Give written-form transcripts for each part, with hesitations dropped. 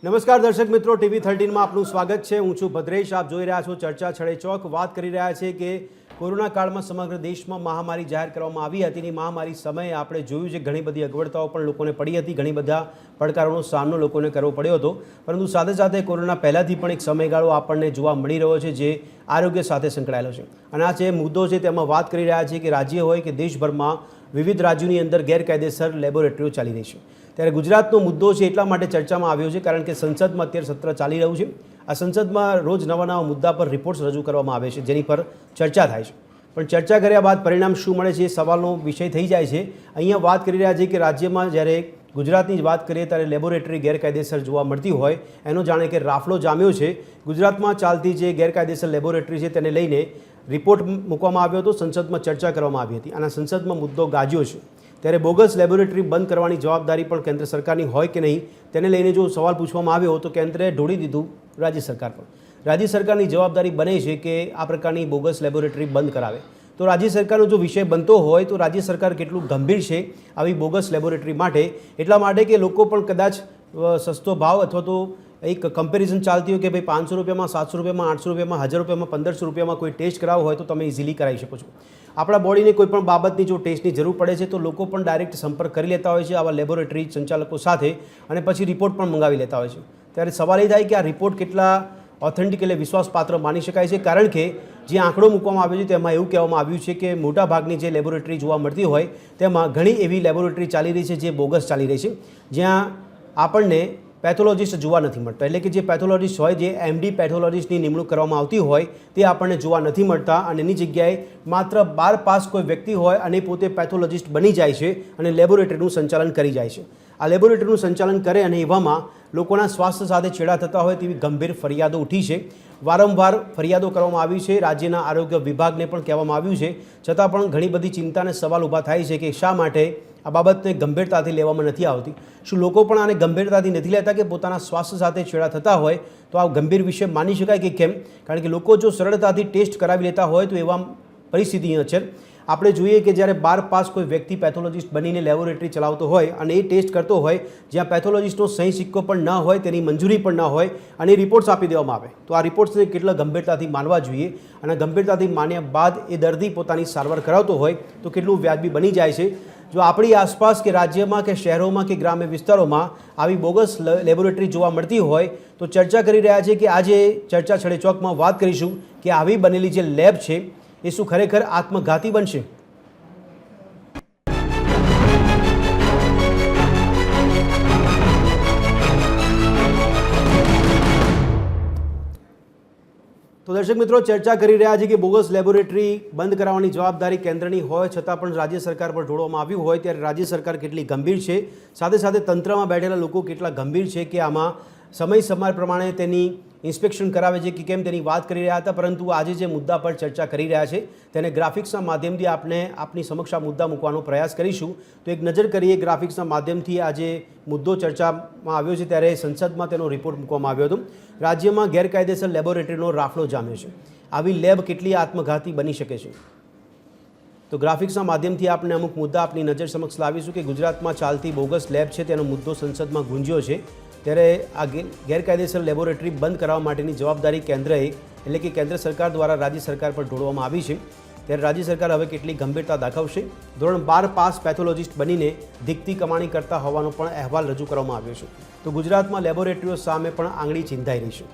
નમસ્કાર દર્શક મિત્રો, ટીવી 13માં આપનું સ્વાગત છે। હું છું ભદ્રેશ। આપ જોઈ રહ્યા છો ચર્ચા છડેચોક। વાત કરી રહ્યા છે કે કોરોના કાળમાં સમગ્ર દેશમાં મહામારી જાહેર કરવામાં આવી હતી। એની મહામારી સમયે આપણે જોયું છે ઘણી બધી અગવડતાઓ પણ લોકોને પડી હતી, ઘણી બધા પડકારોનો સામનો લોકોને કરવો પડ્યો હતો। પરંતુ સાથે સાથે કોરોના પહેલાંથી પણ એક સમયગાળો આપણને જોવા મળી રહ્યો છે જે આરોગ્ય સાથે સંકળાયેલો છે। અને આ જે મુદ્દો છે તેમાં વાત કરી રહ્યા છીએ કે રાજ્ય હોય કે દેશભરમાં વિવિધ રાજ્યોની અંદર ગેરકાયદેસર લેબોરેટરીઓ ચાલી રહી છે। ત્યારે ગુજરાતનો મુદ્દો છે એટલા માટે ચર્ચામાં આવ્યો છે કારણ કે સંસદમાં અત્યારે સત્ર ચાલી રહ્યું છે। આ સંસદમાં રોજ નવા નવા મુદ્દા પર રિપોર્ટ્સ રજૂ કરવામાં આવે છે જેની પર ચર્ચા થાય છે, પણ ચર્ચા કર્યા બાદ પરિણામ શું મળે છે એ સવાલનો વિષય થઈ જાય છે। અહીંયા વાત કરી રહ્યા છીએ કે રાજ્યમાં જ્યારે ગુજરાતની જ વાત કરીએ ત્યારે લેબોરેટરી ગેરકાયદેસર જોવા મળતી હોય એનો જાણે કે રાફડો જામ્યો છે। ગુજરાતમાં ચાલતી જે ગેરકાયદેસર લેબોરેટરી છે તેને લઈને રિપોર્ટ મૂકવામાં આવ્યો હતો, સંસદમાં ચર્ચા કરવામાં આવી હતી અને સંસદમાં મુદ્દો ગાજ્યો છે। ત્યારે બોગસ લેબોરેટરી બંધ કરવાની જવાબદારી પણ કેન્દ્ર સરકારની હોય કે નહીં તેને લઈને જો સવાલ પૂછવામાં આવ્યો તો કેન્દ્રએ ઢોળી દીધું રાજ્ય સરકાર પર। રાજ્ય સરકારની જવાબદારી બને છે કે આ પ્રકારની બોગસ લેબોરેટરી બંધ કરાવે। તો રાજ્ય સરકારનો જો વિષય બનતો હોય તો રાજ્ય સરકાર કેટલું ગંભીર છે આવી બોગસ લેબોરેટરી માટે, એટલા માટે કે લોકો પણ કદાચ સસ્તો ભાવ અથવા તો એક કમ્પેરિઝન ચાલતી હોય કે ભાઈ 500 રૂપિયામાં, 700 રૂપિયામાં, 800 રૂપિયામાં, 1000 રૂપિયામાં, 1500 રૂપિયામાં કોઈ ટેસ્ટ કરાવવો હોય તો તમે ઇઝીલી કરાવી શકો છો। આપણા બોડીને કોઈ પણ બાબતની જો ટેસ્ટની જરૂર પડે છે તો લોકો પણ ડાયરેક્ટ સંપર્ક કરી લેતા હોય છે આવા લેબોરેટરી સંચાલકો સાથે અને પછી રિપોર્ટ પણ મંગાવી લેતા હોય છે। ત્યારે સવાલ એ થાય કે આ રિપોર્ટ કેટલા ઓથેન્ટિક એટલે વિશ્વાસપાત્ર માની શકાય છે, કારણ કે જે આંકડો મૂકવામાં આવ્યો છે તેમાં એવું કહેવામાં આવ્યું છે કે મોટાભાગની જે લેબોરેટરી જોવા મળતી હોય તેમાં ઘણી એવી લેબોરેટરી ચાલી રહી છે જે બોગસ ચાલી રહી છે, જ્યાં આપણને પેથોલોજીસ્ટ જોવા નથી મળતા। એટલે કે જે પેથોલોજીસ્ટ હોય, જે એમડી પેથોલોજીસ્ટની નિમણૂક કરવામાં આવતી હોય તે આપણને જોવા નથી મળતા અને એની જગ્યાએ માત્ર 12 પાસ કોઈ વ્યક્તિ હોય અને પોતે પેથોલોજીસ્ટ બની જાય છે અને લેબોરેટરીનું સંચાલન કરી જાય છે। આ લેબોરેટરીનું સંચાલન કરે અને એવામાં લોકોના સ્વાસ્થ્ય સાથે છેડા થતા હોય તેવી ગંભીર ફરિયાદો ઉઠી છે। વારંવાર ફરિયાદો કરવામાં આવી છે, રાજ્યના આરોગ્ય વિભાગને પણ કહેવામાં આવ્યું છે, છતાં પણ ઘણી બધી ચિંતા અને સવાલ ઊભા થાય છે કે શા માટે આ બાબતને ગંભીરતાથી લેવામાં નથી આવતી। શું લોકો પણ આને ગંભીરતાથી નથી લેતા કે પોતાના સ્વાસ્થ્ય સાથે છેડા થતા હોય તો આ ગંભીર વિષય માની શકાય કે કેમ? કારણ કે લોકો જો સરળતાથી ટેસ્ટ કરાવી લેતા હોય તો એવા પરિસ્થિતિ છે। આપણે જોઈએ કે જ્યારે 12 પાસ કોઈ વ્યક્તિ પેથોલોજીસ્ટ બનીને લેબોરેટરી ચલાવતો હોય અને એ ટેસ્ટ કરતો હોય જ્યાં પેથોલોજીસ્ટનો સહી સિક્કો પણ ન હોય, તેની મંજૂરી પણ ન હોય અને રિપોર્ટ્સ આપી દેવામાં આવે તો આ રિપોર્ટ્સને કેટલા ગંભીરતાથી માનવા જોઈએ અને ગંભીરતાથી માન્યા બાદ એ દર્દી પોતાની સારવાર કરાવતો હોય તો કેટલું વ્યાજબી બની જાય છે। જો આપણી આસપાસ કે રાજ્યમાં કે શહેરોમાં કે ગ્રામ્ય વિસ્તારોમાં આવી બોગસ લેબોરેટરી જોવા મળતી હોય તો ચર્ચા કરી રહ્યા છે કે આજે ચર્ચા છડેચોકમાં વાત કરીશું કે આવી બનેલી જે લેબ છે એ શું ખરેખર આત્મઘાતી બનશે? તો દર્શક મિત્રો, ચર્ચા કરી રહ્યા છે કે બોગસ લેબોરેટરી બંધ કરાવવાની જવાબદારી કેન્દ્રની હોય છતાં પણ રાજ્ય સરકાર પર ઢોળવામાં આવ્યું હોય ત્યારે રાજ્ય સરકાર કેટલી ગંભીર છે, સાથે સાથે તંત્રમાં બેઠેલા લોકો કેટલા ગંભીર છે કે આમાં સમય પ્રમાણે તેની ઇન્સ્પેક્શન કરાવે છે કે કેમ તેની વાત કરી રહ્યા હતા। પરંતુ આજે જે મુદ્દા પર ચર્ચા કરી રહ્યા છે તેને ગ્રાફિક્સના માધ્યમથી આપણે આપની સમક્ષ આ મુદ્દા મૂકવાનો પ્રયાસ કરીશું। તો એક નજર કરીએ ગ્રાફિક્સના માધ્યમથી આજે મુદ્દો ચર્ચામાં આવ્યો છે ત્યારે સંસદમાં તેનો રિપોર્ટ મૂકવામાં આવ્યો હતો। રાજ્યમાં ગેરકાયદેસર લેબોરેટરીનો રાફડો જામ્યો છે। આવી લેબ કેટલી આત્મઘાતી બની શકે છે? તો ગ્રાફિક્સના માધ્યમથી આપણે અમુક મુદ્દા આપની નજર સમક્ષ લાવીશું કે ગુજરાતમાં ચાલતી બોગસ લેબ છે તેનો મુદ્દો સંસદમાં ગુંજ્યો છે। ત્યારે આ ગેરકાયદેસર લેબોરેટરી બંધ કરાવવા માટેની જવાબદારી કેન્દ્રએ એટલે કે કેન્દ્ર સરકાર દ્વારા રાજ્ય સરકાર પર ઢોળવામાં આવી છે। ત્યારે રાજ્ય સરકાર હવે કેટલી ગંભીરતા દાખવશે? ધોરણ 12 પાસ પેથોલોજીસ્ટ બનીને દીકતી કમાણી કરતા હોવાનો પણ અહેવાલ રજૂ કરવામાં આવ્યો છે। તો ગુજરાતમાં લેબોરેટરીઓ સામે પણ આંગળી ચીંધાઈ રહી છે।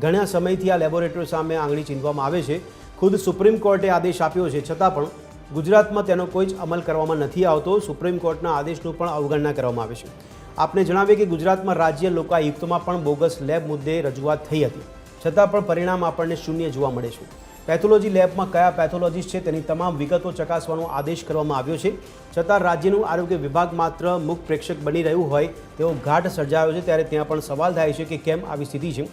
ઘણા સમયથી આ લેબોરેટરીઓ સામે આંગળી ચીંધવામાં આવે છે। ખુદ સુપ્રીમ કોર્ટે આદેશ આપ્યો છે છતાં પણ ગુજરાતમાં તેનો કોઈ જ અમલ કરવામાં નથી આવતો। સુપ્રીમ કોર્ટના આદેશનું પણ અવગણના કરવામાં આવે છે। આપને જણાવીએ કે ગુજરાતમાં રાજ્ય લોકાયુક્તમાં પણ બોગસ લેબ મુદ્દે રજૂઆત થઈ હતી, છતાં પણ પરિણામ આપણને શૂન્ય જોવા મળે છે। પેથોલોજી લેબમાં કયા પેથોલોજીસ્ટ છે તેની તમામ વિગતો ચકાસવાનો આદેશ કરવામાં આવ્યો છે, છતાં રાજ્યનું આરોગ્ય વિભાગ માત્ર મુખ પ્રેક્ષક બની રહ્યું હોય તેવો ઘાટ સર્જાયો છે। ત્યારે ત્યાં પણ સવાલ થાય છે કે કેમ આવી સ્થિતિ છે?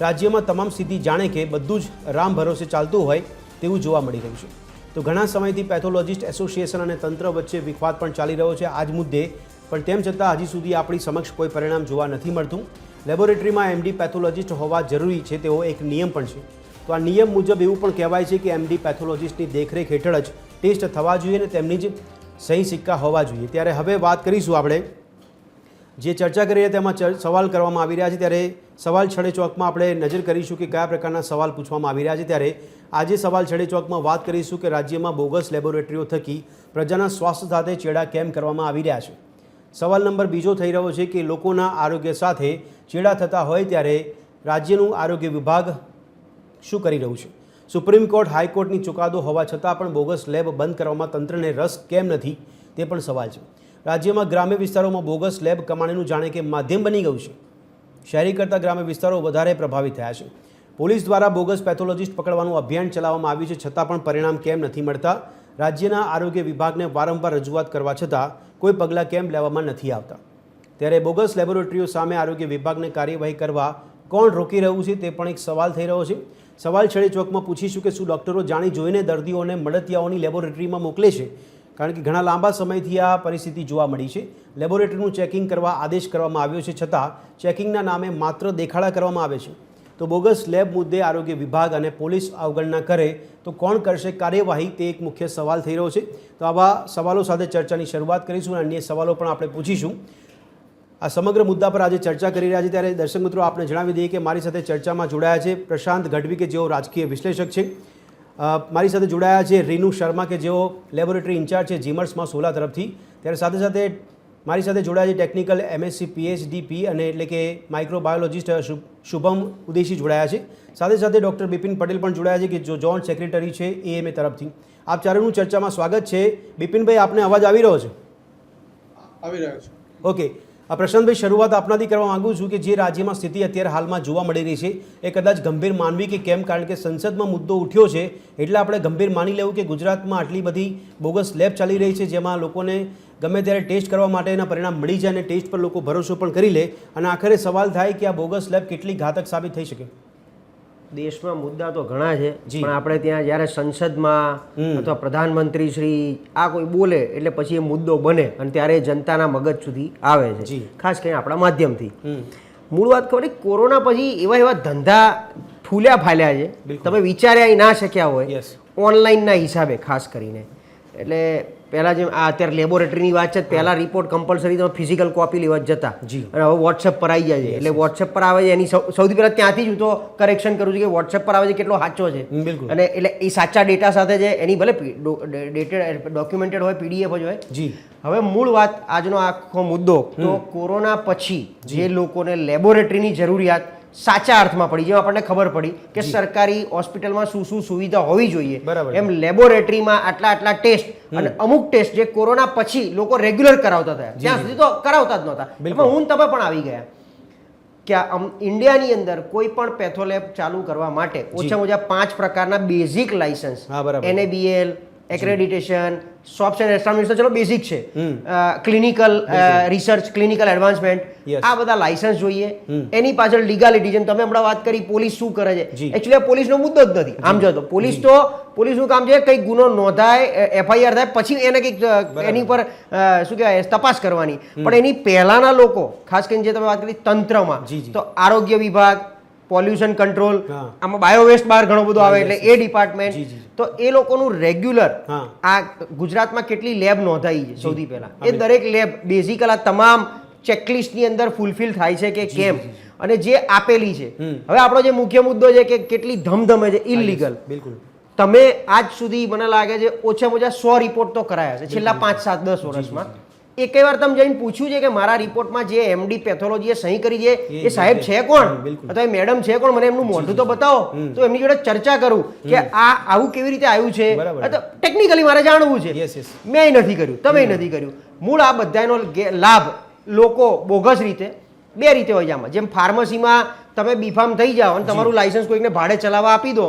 રાજ્યમાં તમામ સ્થિતિ જાણે કે બધું જ રામ ભરોસે ચાલતું હોય તેવું જોવા મળી રહ્યું છે। તો ઘણા સમયથી પેથોલોજીસ્ટ એસોસિએશન અને તંત્ર વચ્ચે વિવાદ પણ ચાલી રહ્યો છે આ જ મુદ્દે, પણ તેમ છતાં હજી સુધી આપણી સમક્ષ કોઈ પરિણામ જોવા નથી મળતું। લેબોરેટરીમાં એમડી પેથોલોજીસ્ટ હોવા જરૂરી છે તેવો એક નિયમ પણ છે। તો આ નિયમ મુજબ એવું પણ કહેવાય છે કે એમડી પેથોલોજીસ્ટની દેખરેખ હેઠળ જ ટેસ્ટ થવા જોઈએ અને તેમની જ સહી સિક્કા હોવા જોઈએ। ત્યારે હવે વાત કરીશું આપણે જે ચર્ચા કરી રહ્યા તેમાં સવાલ કરવામાં આવી રહ્યા છે, ત્યારે સવાલ છડે ચોકમાં આપણે નજર કરીશું કે કયા પ્રકારના સવાલ પૂછવામાં આવી રહ્યા છે. ત્યારે આજે સવાલ છડે ચોકમાં વાત કરીશું કે રાજ્યમાં બોગસ લેબોરેટરીઓ થકી પ્રજાના સ્વાસ્થ્ય સાથે ચેડા કેમ કરવામાં આવી રહ્યા છે. સવાલ નંબર બીજો થઈ રહ્યો છે કે લોકોના આરોગ્ય સાથે ચેડા થતા હોય ત્યારે રાજ્યનું આરોગ્ય વિભાગ શું કરી રહ્યું છે. સુપ્રીમ કોર્ટ હાઈકોર્ટની ચુકાદો હોવા છતાં પણ બોગસ લેબ બંધ કરવામાં તંત્રને રસ કેમ નથી તે પણ સવાલ છે. રાજ્યમાં ગ્રામ્ય વિસ્તારોમાં બોગસ લેબ કમાણીનું જાણે કે માધ્યમ બની ગયું છે. શહેરી કરતાં ગ્રામ્ય વિસ્તારો વધારે પ્રભાવિત થયા છે. પોલીસ દ્વારા બોગસ પેથોલોજીસ્ટ પકડવાનું અભિયાન ચલાવવામાં આવ્યું છે, છતાં પણ પરિણામ કેમ નથી મળતા. રાજ્યના આરોગ્ય વિભાગને વારંવાર રજૂઆત કરવા છતાં કોઈ પગલાં કેમ લેવામાં નથી આવતા. ત્યારે બોગસ લેબોરેટરીઓ સામે આરોગ્ય વિભાગને કાર્યવાહી કરવા કોણ રોકી રહ્યું છે તે પણ એક સવાલ થઈ રહ્યો છે. સવાલ છડે ચોકમાં પૂછીશું કે શું ડૉક્ટરો જાણી જોઈને દર્દીઓને મળતિયાઓની લેબોરેટરીમાં મોકલે છે, કારણ કે ઘણા લાંબા સમયથી આ પરિસ્થિતિ જોવા મળી છે. લેબોરેટરીનું ચેકિંગ કરવા આદેશ કરવામાં આવ્યો છે, છતાં ચેકિંગના નામે માત્ર દેખાડા કરવામાં આવે છે. તો બોગસ લેબ મુદ્દે આરોગ્ય વિભાગ અને પોલીસ અવગણના કરે તો કોણ કરશે કાર્યવાહી, તે એક મુખ્ય સવાલ થઈ રહ્યો છે. તો આવા સવાલો સાથે ચર્ચાની શરૂઆત કરીશું અને અન્ય સવાલો પણ આપણે પૂછીશું. આ સમગ્ર મુદ્દા પર આજે ચર્ચા કરી રહ્યા છે. ત્યારે દર્શક મિત્રો, આપણે જણાવી દઈએ કે મારી સાથે ચર્ચામાં જોડાયા છે પ્રશાંત ગઢવી કે જેઓ રાજકીય વિશ્લેષક છે. મારી સાથે જોડાયા છે રીનુ શર્મા કે જેઓ લેબોરેટરી ઇન્ચાર્જ છે જીમર્સમાં સોલા તરફથી. ત્યારે સાથે સાથે મારી સાથે જોડાયા છે ટેકનિકલ MSc PhD P અને એટલે કે માઇક્રોબાયોલોજિસ્ટ શુભમ ઉદેશી જોડાયા છે. સાથે સાથે ડૉક્ટર બિપિન પટેલ પણ જોડાયા છે કે જો જોઈન્ટ સેક્રેટરી છે AMA તરફથી. આપ ચારેનું ચર્ચામાં સ્વાગત છે. બિપિનભાઈ, આપને અવાજ આવી રહ્યો છે? આવી રહ્યો છે. ઓકે. પ્રશાંતભાઈ, શરૂઆત આપનાથી કરવા માગું છું કે જે રાજ્યમાં સ્થિતિ અત્યારે હાલમાં જોવા મળી રહી છે એ કદાચ ગંભીર માનવી કે કેમ, કારણ કે સંસદમાં મુદ્દો ઉઠ્યો છે એટલે આપણે ગંભીર માની લેવું કે ગુજરાતમાં આટલી બધી બોગસ લેબ ચાલી રહી છે જેમાં લોકોને ગમે ત્યારે ટેસ્ટ કરવા માટેના પરિણામ મળી જાય અને ટેસ્ટ પર લોકો ભરોસો પણ કરી લે અને આખરે સવાલ થાય કે આ બોગસ લેબ કેટલી ઘાતક સાબિત થઈ શકે. દેશમાં મુદ્દા તો ઘણા છે, પણ આપણે ત્યાં જ્યારે સંસદમાં અથવા પ્રધાનમંત્રી શ્રી આ કોઈ બોલે એટલે પછી એ મુદ્દો બને અને ત્યારે જનતાના મગજ સુધી આવે છે, ખાસ કરીને આપણા માધ્યમથી. મૂળ વાત ખબર, કોરોના પછી એવા એવા ધંધા ફૂલ્યા ફાલ્યા છે, તમે વિચાર્યા ના શક્યા હોય, ઓનલાઈનના હિસાબે ખાસ કરીને. એટલે પહેલાં જેમ આ અત્યારે લેબોરેટરીની વાત છે, પહેલાં રિપોર્ટ કમ્પલસરી તમે ફિઝિકલ કોપી લેવા જતા અને હવે વોટ્સએપ પર આવી જાય છે. એટલે વોટ્સએપ પર આવે છે એની સૌથી પહેલાં ત્યાંથી જ હું તો કરેક્શન કરું છું કે વોટ્સએપ પર આવે છે કેટલો સાચો છે. અને એટલે એ સાચા ડેટા સાથે છે એની ભલે ડોક્યુમેન્ટેડ હોય, PDF જ હોય. હવે મૂળ વાત, આજનો આખો મુદ્દો તો કોરોના પછી જે લોકોને લેબોરેટરીની જરૂરિયાત સાચા અર્થમાં પડી, જેમ આપણને ખબર પડી કે સરકારી હોસ્પિટલમાં શું શું સુવિધા હોવી જોઈએ, એમ લેબોરેટરીમાં આટલા ટેસ્ટ અને અમુક ટેસ્ટ જે કોરોના પછી લોકો રેગ્યુલર કરાવતા થયા, ત્યાં સુધી તો કરાવતા જ નહોતા. એમાં હું તમે પણ આવી ગયા કે ઇન્ડિયાની અંદર કોઈ પણ પેથોલેબ ચાલુ કરવા માટે ઓછામાં ઓછા 5 પ્રકારના basic licence, NABL, accreditation, soaps and establishment, ચલો બેઝિક છે, ક્લિનિકલ રિસર્ચ, ક્લિનિકલ એડવાન્સમેન્ટ, આ બધા લાયસન્સ જોઈએ. એની પાછળ લીગાલિટી, જેમ તમે હમણાં વાત કરી પોલીસ શું કરે છે, એકચ્યુઅલી પોલીસનો મુદ્દો જ નથી. આમ જો તો પોલીસનું કામ છે કંઈક ગુનો નોંધાય, FIR થાય, પછી એને કંઈક એની પર શું કહેવાય તપાસ કરવાની. પણ એની પહેલાના લોકો, ખાસ કરીને જે તમે વાત કરી તંત્રમાં, તો આરોગ્ય વિભાગ, પોલ્યુશન કંટ્રોલ, આમાં બાયોવેસ્ટ બહાર ઘણો બધો આવે એટલે એ ડિપાર્ટમેન્ટ, તો એ લોકોનું રેગ્યુલર આ ગુજરાતમાં કેટલી લેબ નોંધાઈ છે સૌથી પહેલા, એ દરેક લેબ બેઝિકલ આ તમામ ચેકલિસ્ટની અંદર ફૂલફિલ થાય છે કે કેમ, અને જે આપેલી છે. હવે આપણો જે મુખ્ય મુદ્દો છે કે કેટલી ધમધમે છે ઇલીગલ. તમે આજ સુધી મને લાગે છે ઓછામાં ઓછા 100 રિપોર્ટ તો કરાયા છે છેલ્લા 5, 7, 10 વર્ષમાં. એકે વાર તમે જઈને પૂછ્યું છે કે મારા રિપોર્ટમાં જે MD પેથોલોજીએ સહી કરી છે એ સાહેબ છે કોણ અથવા એ મેડમ છે કોણ, મને એમનું મોઢું તો બતાવો તો એમની જોડે ચર્ચા કરું કે આ આવું કેવી રીતે આવ્યું છે, ટેકનિકલી મારે જાણવું છે. મેં નથી કર્યું, તમે નથી કર્યું. મૂળ આ બધાનો લાભ લોકો બોગસ રીતે 2 રીતે હોય છે આમાં. જેમ ફાર્મસીમાં તમે બીફાર્મ થઈ જાઓ અને તમારું લાયસન્સ કોઈને ભાડે ચલાવવા આપી દો,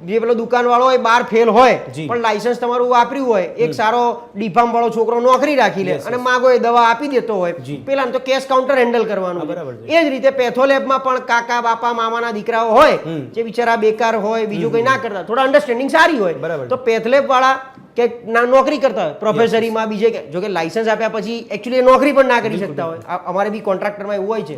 જે પેલો દુકાનવાળો હોય બહાર ફેલ હોય પણ લાયસન્સ તમારું વાપર્યું હોય, એક સારો ડીફાર્મ વાળો છોકરો નોકરી રાખી લે અને માગો એ દવા આપી દેતો હોય, પેલા તો કેશ કાઉન્ટર હેન્ડલ કરવાનું. એ જ રીતે પેથોલેબમાં પણ કાકા બાપા મામાના દીકરાઓ હોય જે બિચારા બેકાર હોય, બીજું કંઈ ના કરતા, થોડા અન્ડરસ્ટેન્ડિંગ સારી હોય, તો પેથોલેબ વાળા કે નોકરી કરતા હોય પ્રોફેસરીમાં, બીજે જો કે લાયસન્સ આપ્યા પછી એકચ્યુઅલી નોકરી પણ ના કરી શકતા હોય. અમારે બી કોન્ટ્રાક્ટરમાં એવું હોય છે.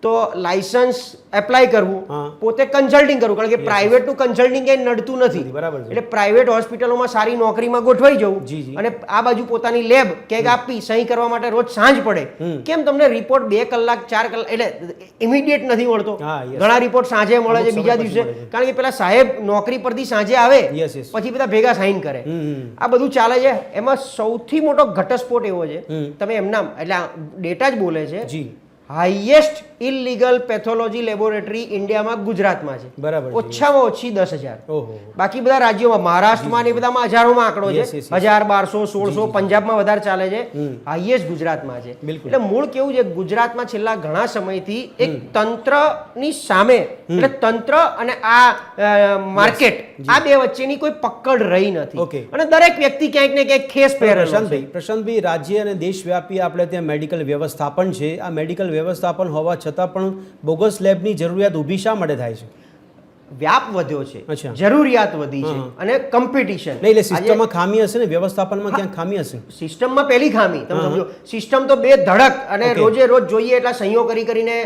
તો લાયસન્સ એપ્લાય કરવું, હા. પોતે કન્સલ્ટિંગ કરવું, કારણ કે પ્રાઇવેટનું કન્સલ્ટિંગ કંઈ નડતું નથી. બરાબર છે. એટલે પ્રાઇવેટ હોસ્પિટલોમાં સારી નોકરીમાં ગોઠવાઈ જવું જી, જી. અને આ બાજુ પોતાની લેબ કેક આપી સહી કરવા માટે રોજ સાંજ પડે. કેમ તમને રિપોર્ટ 2 કલાક 4 કલાક એટલે ઇમિડિયેટ નથી મળતો? હા, yes. ઘણા રિપોર્ટ સાંજે મળે અમુક છે, બીજા સમય પછી દિવસે, મળે છે. કારણ કે પેલા સાહેબ નોકરી પરથી સાંજે આવે Yes, yes. પછી બધા ભેગા સાઈન કરે. હમ. આ બધું ચાલે છે. એમાં સૌથી મોટો ઘટસ્ફોટ એવો છે, તમે એમના એટલે ડેટા જ બોલે છે, જી. હાઈએસ્ટ ઇલીગલ પેથોલોજી લેબોરેટરી ઇન્ડિયામાં ગુજરાતમાં છે. બરાબર છે. ઓછામાં ઓછી 10,000. ઓહો. બાકી બધા રાજ્યોમાં, મહારાષ્ટ્રમાં ને એ બધામાં હજારોમાં આંકડો છે. Yes, yes, yes. 1000, 1200, 1600, પંજાબમાં વધારે ચાલે છે. હાઈએસ્ટ ગુજરાતમાં છે. બિલકુલ. એટલે મૂળ કેવું છે, ગુજરાતમાં છેલ્લા ઘણા સમયથી એક તંત્રની સામે, એટલે તંત્ર અને આ માર્કેટ, આ બે વચ્ચેની કોઈ પકડ રહી નથી. Okay. અને દરેક વ્યક્તિ ક્યાંક ને ક્યાંક ખેસ પહેરેલો છે. પ્રશાંતભાઈ, રાજ્ય અને દેશવ્યાપી આપણે ત્યાં મેડિકલ વ્યવસ્થાપન છે. આ મેડિકલ વ્યવસ્થાપન હોવા છતાં પણ બોગસ લેબની જરૂરિયાત ઊભી શા માટે થાય છે? વ્યાપ વધ્યો છે, અચ્છા. જરૂરિયાત વધી છે અને કોમ્પિટિશન. નહીં, એટલે સિસ્ટમમાં ખામી હશે ને, વ્યવસ્થાપનમાં ક્યાંક ખામી હશે. સિસ્ટમમાં પહેલી ખામી તમે સમજો, સિસ્ટમ તો બે ધડક અને Okay. રોજે રોજ જોઈએ એટલા સહીઓ કરીને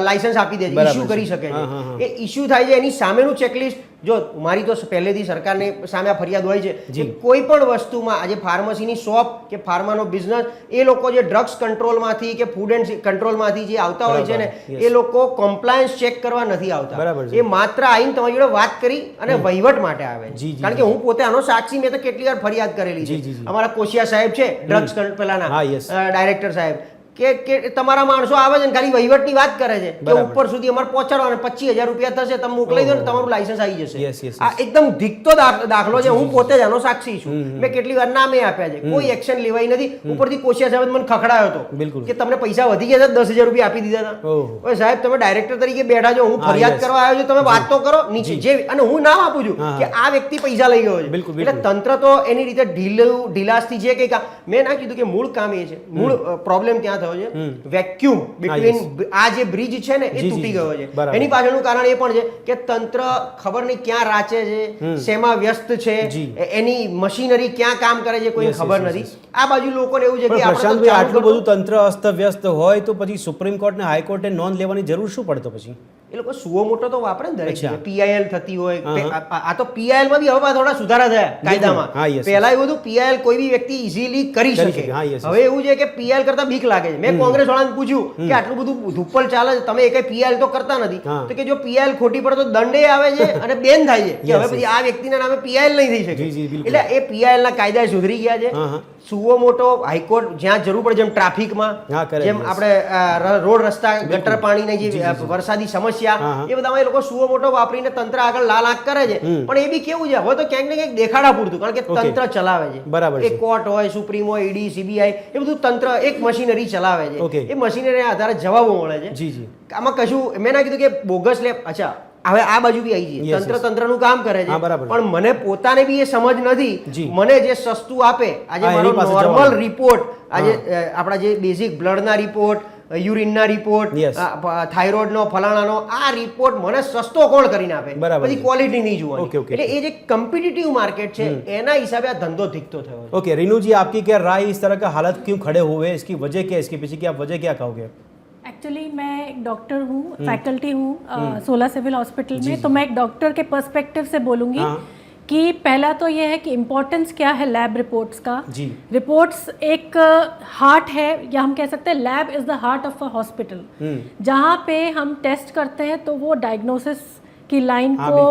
લાયસન્સ આપી દે છે, બરાબર ઇસ્યુ છે. કરી શકે હા, હા, હા. છે. એ ઇસ્યુ થાય છે, એની સામેનું ચેકલિસ્ટ જો મારી તો પહેલેથી સરકારની સામે આ ફરિયાદ હોય છે કે કોઈ પણ વસ્તુમાં આજે ફાર્મસીની શોપ કે ફાર્માનો બિઝનેસ, એ લોકો જે ડ્રગ્સ કંટ્રોલમાંથી કે ફૂડ એન્ડ કંટ્રોલમાંથી જે આવતા હોય છે ને, એ લોકો કોમ્પ્લાયન્સ ચેક કરવા નથી આવતા. બરાબર છે. એ માત્ર આઈને તમારી જોડે વાત કરી અને વહીવટ માટે આવે જી, જી, કારણ કે હું પોતે આનો સાક્ષી, મેં તો કેટલી વાર ફરિયાદ કરેલી જી, છે. જી, જી. અમારા કોશિયા સાહેબ છે, ડ્રગ્સ પેલાના હા, yes. ડાયરેક્ટર સાહેબ, કે તમારા માણસો આવે છે ને ખાલી વહીવટની વાત કરે છે કે બરાબર. ઉપર સુધી અમારે પહોંચાડવાના 25,000 રૂપિયા થશે, તમે મોકલાઈ દો ને તમારું લાયસન્સ આવી જશે. Yes, yes, yes. આ એકદમ ધીકતો દાખલો છે. હું પોતે જ આનો સાક્ષી છું. મેં કેટલી વાર નામે આપ્યા છે, કોઈ એક્શન લેવાઈ નથી. ઉપરથી કોશિયા સાહેબ મને ખખડાયો હતો બિલકુલ. કે તમને પૈસા વધી ગયા છે, 10,000 રૂપિયા આપી દીધા હતા. ઓહો. ઓય સાહેબ, તમે ડાયરેક્ટર તરીકે બેઠા છો, હું હા, ફરિયાદ yes. કરવા આવ્યો છું, તમે વાત તો કરો નીચે જે, અને હું નામ આપું છું હા, કે આ વ્યક્તિ પૈસા લઈ ગયો છે. બિલકુલ, એટલે બિલકુલ. તંત્ર તો એની રીતે ઢીલાસથી છે કે મેં ના કીધું કે મૂળ કામ એ છે, મૂળ પ્રોબ્લેમ ત્યાં થયો છે, વેક્યુમ બિટવીન આ જે બ્રિજ છે ને, એ જી, તૂટી જી, ગયો જી. છે. બરાબર. એની પાછળનું કારણ એ પણ છે કે તંત્ર ખબર નહીં ક્યાં રાચે છે, શેમાં વ્યસ્ત છે, જી. એની મશીનરી ક્યાં કામ કરે છે, કોઈને Yes, ખબર yes, નથી. yes, yes. આ બાજુ લોકોને એવું છે પણ કે આપણે તો પ્રશાંતભાઈ, ચાલુ આટલું કરતો. બધું તંત્ર અસ્તવ્યસ્ત હોય તો પછી સુપ્રીમ કોર્ટ ને હાઈકોર્ટે નોંધ લેવાની જરૂર શું પડતો પછી? એ લોકો સુઓ મોટો તો વાપરે ને દરેક અચ્છા. જગ્યાએ. PIL થતી હોય, હા, આ તો PIL માં બી હવે થોડા સુધારા થયા કાયદામાં. હા, yes, પહેલા એવું હતું PIL કોઈ બી વ્યક્તિ ઇઝીલી કરી કરી શકે. શકે. હા, yes, હવે એવું છે કે PIL કરતા બીક લાગે છે. મેં કોંગ્રેસ વાળાને પૂછ્યું કે આટલું બધું ધુપ્પલ ચાલે છે, તમે એક PIL તો કરતા નથી. હા. તો કે જો PIL ખોટી પડે તો દંડે આવે છે અને બેન થાય છે કે Yes, હવે પછી આ વ્યક્તિના નામે PIL નહીં થઈ શકે. જી, જી, બિલકુલ. એટલે એ PIL ના કાયદા સુધરી ગયા છે. હા, હા. સુઓ મોટો હાઈકોર્ટ જ્યાં જરૂર પડે, જેમ ટ્રાફિકમાં, હા, correct, જેમ yes. આપણે રોડ રસ્તા ગટર પાણીની જે વરસાદી સમસ્યા, હા, હા. એ બધામાં એ લોકો સુઓ મોટો વાપરીને તંત્ર આગળ લાલ આંખ કરે છે. પણ એ બી કેવું છે, હવે તો ક્યાંક ને ક્યાંક દેખાડા પૂરતું, કારણ કે Okay. તંત્ર ચલાવે છે. બરાબર એ છે. કોર્ટ હોય, સુપ્રીમ હોય, ઈડી, CBI, એ બધું તંત્ર એક મશીનરી ચલાવે છે. Okay. એ મશીનરીના આધારે જવાબો મળે છે. જી, જી. આમાં કશું મેં ના કીધું કે બોગસ લેબ, અચ્છા હવે આ બાજુ બી આવી જઈએ. Yes, તંત્ર yes. તંત્રનું કામ કરે છે, હા, બરાબર. પણ મને પોતાને બી એ સમજ નથી. જી. મને જે સસ્તું આપે, આજે હા, મારો એની પાસે નોર્મલ જવાનું. રિપોર્ટ, આજે આપણા જે બેઝિક બ્લડના રિપોર્ટ, યુરિનના રિપોર્ટ, Yes. થાઇરોઇડનો, ફલાણાનો, આ રિપોર્ટ મને સસ્તો કોણ કરીને આપે? બરાબર પછી છે. ક્વોલિટી નહીં જોવાની. Okay, okay. એટલે એ જે કમ્પિટિટિવ માર્કેટ છે, એના હિસાબે આ ધંધો ધીકતો થયો છે. ओके रीनू जी, आपकी क्या राय, इस तरह का हालत क्यों खड़े हुए, इसकी वजह क्या है, इसके पीछे की आप वजह क्या कहोगे? एक्चुअली मैं एक डॉक्टर हूँ, फैकल्टी हूँ 16 सिविल हॉस्पिटल में, तो मैं एक डॉक्टर के पर्सपेक्टिव से बोलूँगी हाँ। कि पहला तो ये है कि इम्पोर्टेंस क्या है लैब रिपोर्ट्स का. जी. रिपोर्ट्स एक हार्ट है, या हम कह सकते हैं lab is the heart of a hospital. जहाँ पे हम टेस्ट करते हैं तो वो डायग्नोसिस की लाइन हाँ, को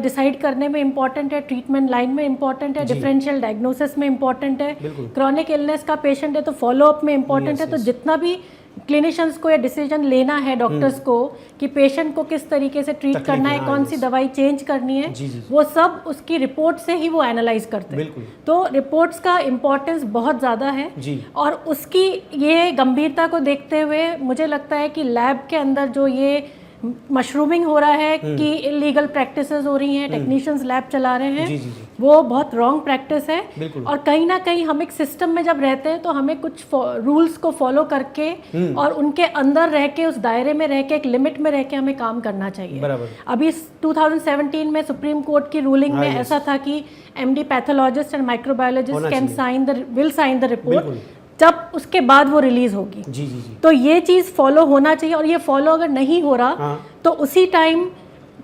डिसाइड करने में इम्पॉर्टेंट है, ट्रीटमेंट लाइन में इम्पॉर्टेंट है, डिफरेंशियल डायग्नोसिस में इम्पॉर्टेंट है, क्रॉनिक इलनेस का पेशेंट है तो फॉलोअप में इम्पॉर्टेंट है. तो जितना भी क्लिनिशियंस को ये डिसीजन लेना है डॉक्टर्स को कि पेशेंट को किस तरीके से ट्रीट तकलीफ करना है, है, हाँ, कौन yes. सी दवाई चेंज करनी है, जी, जी. वो सब उसकी रिपोर्ट से ही वो एनालाइज करते हैं. बिल्कुल. तो रिपोर्ट्स का इम्पोर्टेंस बहुत ज़्यादा है. जी. और उसकी ये गंभीरता को देखते हुए मुझे लगता है कि लैब के अंदर जो ये मशरूमिंग हो रहा है कि इलीगल प्रैक्टिसेस हो रही हैं, टेक्नीशियंस लैब चला रहे हैं, जी, जी, जी. वो बहुत रॉन्ग प्रैक्टिस है. बिल्कुल. और कहीं ना कहीं हम एक सिस्टम में जब रहते हैं तो हमें कुछ रूल्स को फॉलो करके और उनके अंदर रह के, उस दायरे में रह के, एक लिमिट में रह के हमें काम करना चाहिए. बराबर. अभी 2017 में सुप्रीम कोर्ट की रूलिंग हाँ, में yes. ऐसा था कि MD पैथोलॉजिस्ट एंड माइक्रोबायोलॉजिस्ट होना कैन चाहिए. Will sign the report. बिल्कुल. जब उसके बाद वो रिलीज होगी। जी जी जी। तो ये चीज़ फॉलो होना चाहिए, और ये फॉलो अगर नहीं हो रहा हाँ। तो उसी टाइम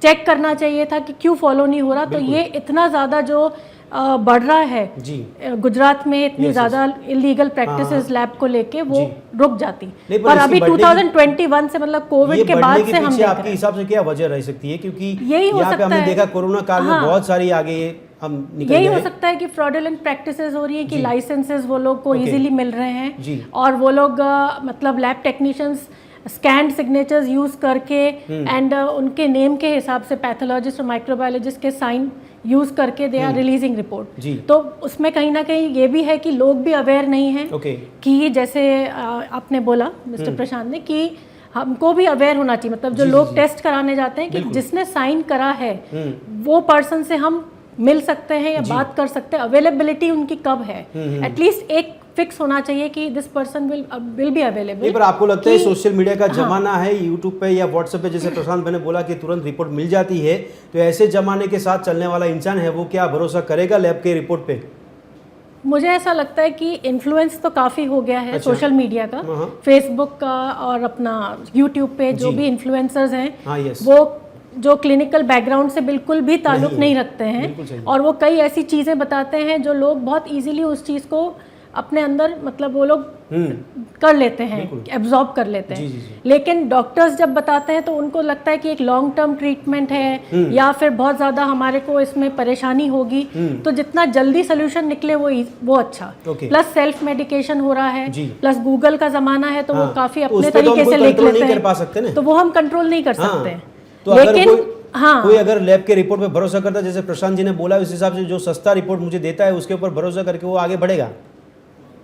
चेक करना चाहिए था कि क्यों फॉलो नहीं हो रहा। तो ये इतना ज़्यादा जो बढ़ रहा है जी गुजरात में, इतनी ज़्यादा इलीगल प्रैक्टिसेस लैब को लेके, वो रुक जाती। नहीं, पर पर इसकी अभी बढ़ने की- 2021 से मतलब ये कोविड के बढ़ने बाद के से हम पीछे देख आपके रहे हैं। हिसाब से क्या वजह रह सकती है? क्योंकि यही हो यहाँ पे सकता हमने है। देखा कोरोना काल में हाँ। बहुत सारी आगे हम निकल यही गए हो हैं। सकता है कि फ्रॉडुलेंट प्रैक्टिसेस हो रही है कि लाइसेंसेस वो लोग को Okay. इजीली मिल रहे हैं, जी। और वो लोग मतलब lab technicians scan signatures use करके एंड उनके नेम के हिसाब से पैथोलॉजिस्ट और माइक्रोबायोलॉजिस्ट के साइन यूज करके दे आर रिलीजिंग रिपोर्ट। जी। तो उसमें कहीं ना कहीं ये भी है कि लोग भी अवेयर नहीं हैं ओके कि जैसे आपने बोला मिस्टर प्रशांत ने कि हमको भी अवेयर होना चाहिए, मतलब जो लोग टेस्ट कराने जाते हैं कि जिसने साइन करा है वो पर्सन से हम मिल सकते हैं या बात कर सकते हैं, अवेलेबिलिटी उनकी कब है, एटलीस्ट एक फिक्स होना चाहिए कि this person will be available. नहीं, पर आपको लगता है सोशल मीडिया का जमाना है, यूट्यूब पे या व्हाट्सएप पे, जैसे प्रशांत भाई ने बोला कि तुरंत रिपोर्ट मिल जाती है, तो ऐसे जमाने के साथ चलने वाला इंसान है वो क्या भरोसा करेगा लैब के रिपोर्ट पे? मुझे ऐसा लगता है कि इन्फ्लुएंस तो काफ़ी हो गया है सोशल मीडिया का, फेसबुक का और अपना यूट्यूब पे जो भी इन्फ्लुएंसर्स हैं हाँ यस वो जो क्लिनिकल बैकग्राउंड से बिल्कुल भी ताल्लुक नहीं रखते बिल्कुल सही हैं, और वो कई ऐसी चीज़ें बताते हैं जो लोग बहुत इजीली उस चीज़ को अपने अंदर मतलब वो लोग कर लेते हैं, एब्जॉर्ब कर लेते हैं। लेकिन डॉक्टर्स जब बताते हैं तो उनको लगता है कि एक लॉन्ग टर्म ट्रीटमेंट है या फिर बहुत ज़्यादा हमारे को इसमें परेशानी होगी, तो जितना जल्दी सोल्यूशन निकले वो अच्छा। प्लस सेल्फ मेडिकेशन हो रहा है, प्लस गूगल का ज़माना है तो वो काफ़ी अपने तरीके से लिख लेते हैं, तो वो हम कंट्रोल नहीं कर सकते हैं। तो लेकिन कोई अगर लैब के रिपोर्ट पे भरोसा करता है, जैसे प्रशांत जी ने बोला, उस हिसाब से जो सस्ता रिपोर्ट मुझे देता है उसके ऊपर भरोसा करके वो आगे बढ़ेगा,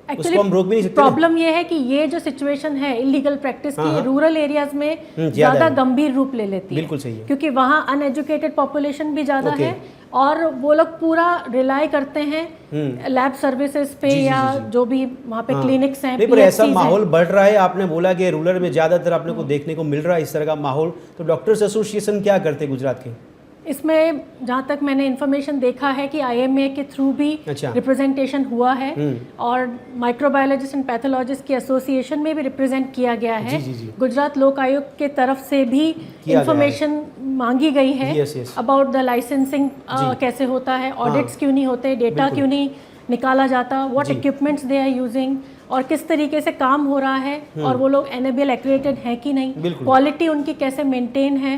उसको हम रोक भी नहीं सकते। प्रॉब्लम ये है कि ये जो सिचुएशन है इलीगल प्रैक्टिस की, रूरल एरियाज में ज्यादा गंभीर रूप ले लेती है। बिल्कुल सही है, क्योंकि वहाँ अनएजुकेटेड पॉपुलेशन भी ज्यादा है और वो लोग पूरा रिलाई करते हैं लैब सर्विसेज पे या जो भी वहाँ पे क्लिनिक्स हैं। नहीं, पर ऐसा माहौल बढ़ रहा है, आपने बोला कि रूरल में ज्यादातर आपने को देखने को मिल रहा है इस तरह का माहौल, तो डॉक्टर्स एसोसिएशन क्या करते हैं गुजरात के? इसमें जहाँ तक मैंने इन्फॉर्मेशन देखा है कि IMA के थ्रू भी रिप्रेजेंटेशन हुआ है, और माइक्रोबायोलॉजिस्ट एंड पैथोलॉजिस्ट की एसोसिएशन में भी रिप्रेजेंट किया गया है। गुजरात लोक आयोग के तरफ से भी इंफॉर्मेशन मांगी गई है अबाउट द लाइसेंसिंग, कैसे होता है, ऑडिट्स क्यों नहीं होते, डेटा क्यों नहीं निकाला जाता, what equipments they are using, और किस तरीके से काम हो रहा है, और वो लोग NABL एक्रेडिटेड है कि नहीं, क्वालिटी उनकी कैसे मेंटेन है,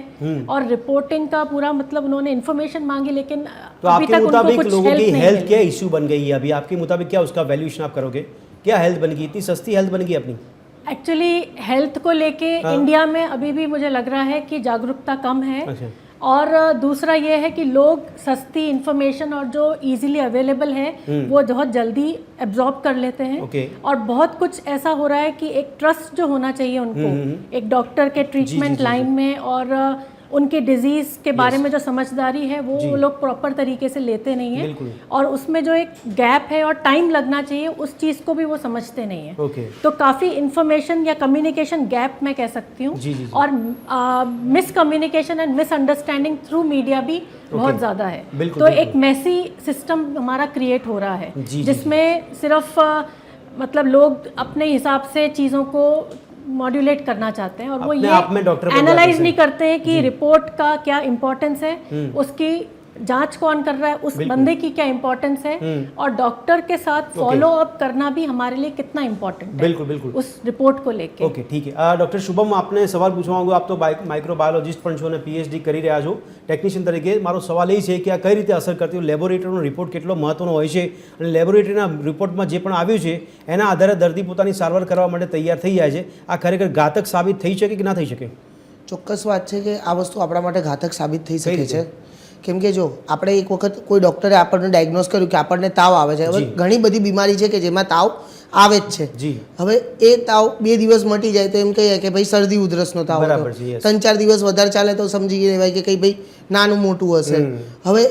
और रिपोर्टिंग का पूरा मतलब उन्होंने इन्फॉर्मेशन मांगी, लेकिन तो अभी तक उनको कुछ लोगों की नहीं हेल्थ क्या इश्यू बन गई है अभी आपके मुताबिक? क्या उसका वैल्यूएशन आप करोगे? क्या हेल्थ बन गई, इतनी सस्ती हेल्थ बन गई अपनी? एक्चुअली हेल्थ को लेके इंडिया में अभी भी मुझे लग रहा है कि जागरूकता कम है। और दूसरा ये है कि लोग सस्ती इंफॉर्मेशन और जो इजीली अवेलेबल है वो बहुत जल्दी एब्जॉर्ब कर लेते हैं, और बहुत कुछ ऐसा हो रहा है कि एक ट्रस्ट जो होना चाहिए उनको एक डॉक्टर के ट्रीटमेंट लाइन में और उनके डिजीज के बारे में जो समझदारी है वो लोग प्रॉपर तरीके से लेते नहीं है, और उसमें जो एक गैप है और टाइम लगना चाहिए उस चीज़ को भी वो समझते नहीं है। तो काफ़ी इंफॉर्मेशन या कम्युनिकेशन गैप मैं कह सकती हूँ, और miss communication and misunderstanding through media भी बहुत ज़्यादा है। तो एक मैसी सिस्टम हमारा क्रिएट हो रहा है जिसमें सिर्फ मतलब लोग अपने हिसाब से चीज़ों को मॉड्यूलेट करना चाहते हैं, और वो ये एनालाइज नहीं करते हैं कि रिपोर्ट का क्या इम्पोर्टेंस है, उसकी जांच कौन कर रहा है, उस बंदे की क्या इंपॉर्टेंस है, और डॉक्टर के साथ फॉलो अप करना भी हमारे लिए कितना इम्पोर्टेंट है। बिल्कुल बिल्कुल उस रिपोर्ट को लेके। ओके ठीक है। डॉक्टर शुभम, आपने सवाल पूछवा, आप तो माइक्रोबायोलॉजिस्ट પણ છો અને PhD કરી રહ્યા છો ટેકનિશિયન તરીકે, મારો સવાલ એ છે કે આ કઈ રીતે અસર કરતી હોય, લેબોરેટરીનો રિપોર્ટ કેટલો મહત્વનો હોય છે, અને લેબોરેટરીના રિપોર્ટમાં જે પણ આવ્યું છે એના આધારે દર્દી પોતાની સારવાર કરવા માટે તૈયાર થઈ જાય છે, આ ખરેખર ઘાતક સાબિત થઈ શકે કે ના થઈ શકે? ચોક્કસ વાત છે કે આ વસ્તુ આપણા માટે ઘાતક સાબિત થઈ શકે છે, કેમ કે જો આપણે એક વખત કોઈ ડૉક્ટરે આપણને ડાયગ્નોઝ કર્યું કે આપણને તાવ આવે છે, હવે ઘણી બધી બીમારી છે કે જેમાં તાવ આવે જ છે, હવે એ તાવ 2 દિવસ મટી જાય તો એમ કહીએ કે ભાઈ શરદી ઉધરસનો તાવ હતો, 3-4 દિવસ વધારે ચાલે તો સમજી લેવાય કે કંઈ ભાઈ નાનું મોટું હશે। હવે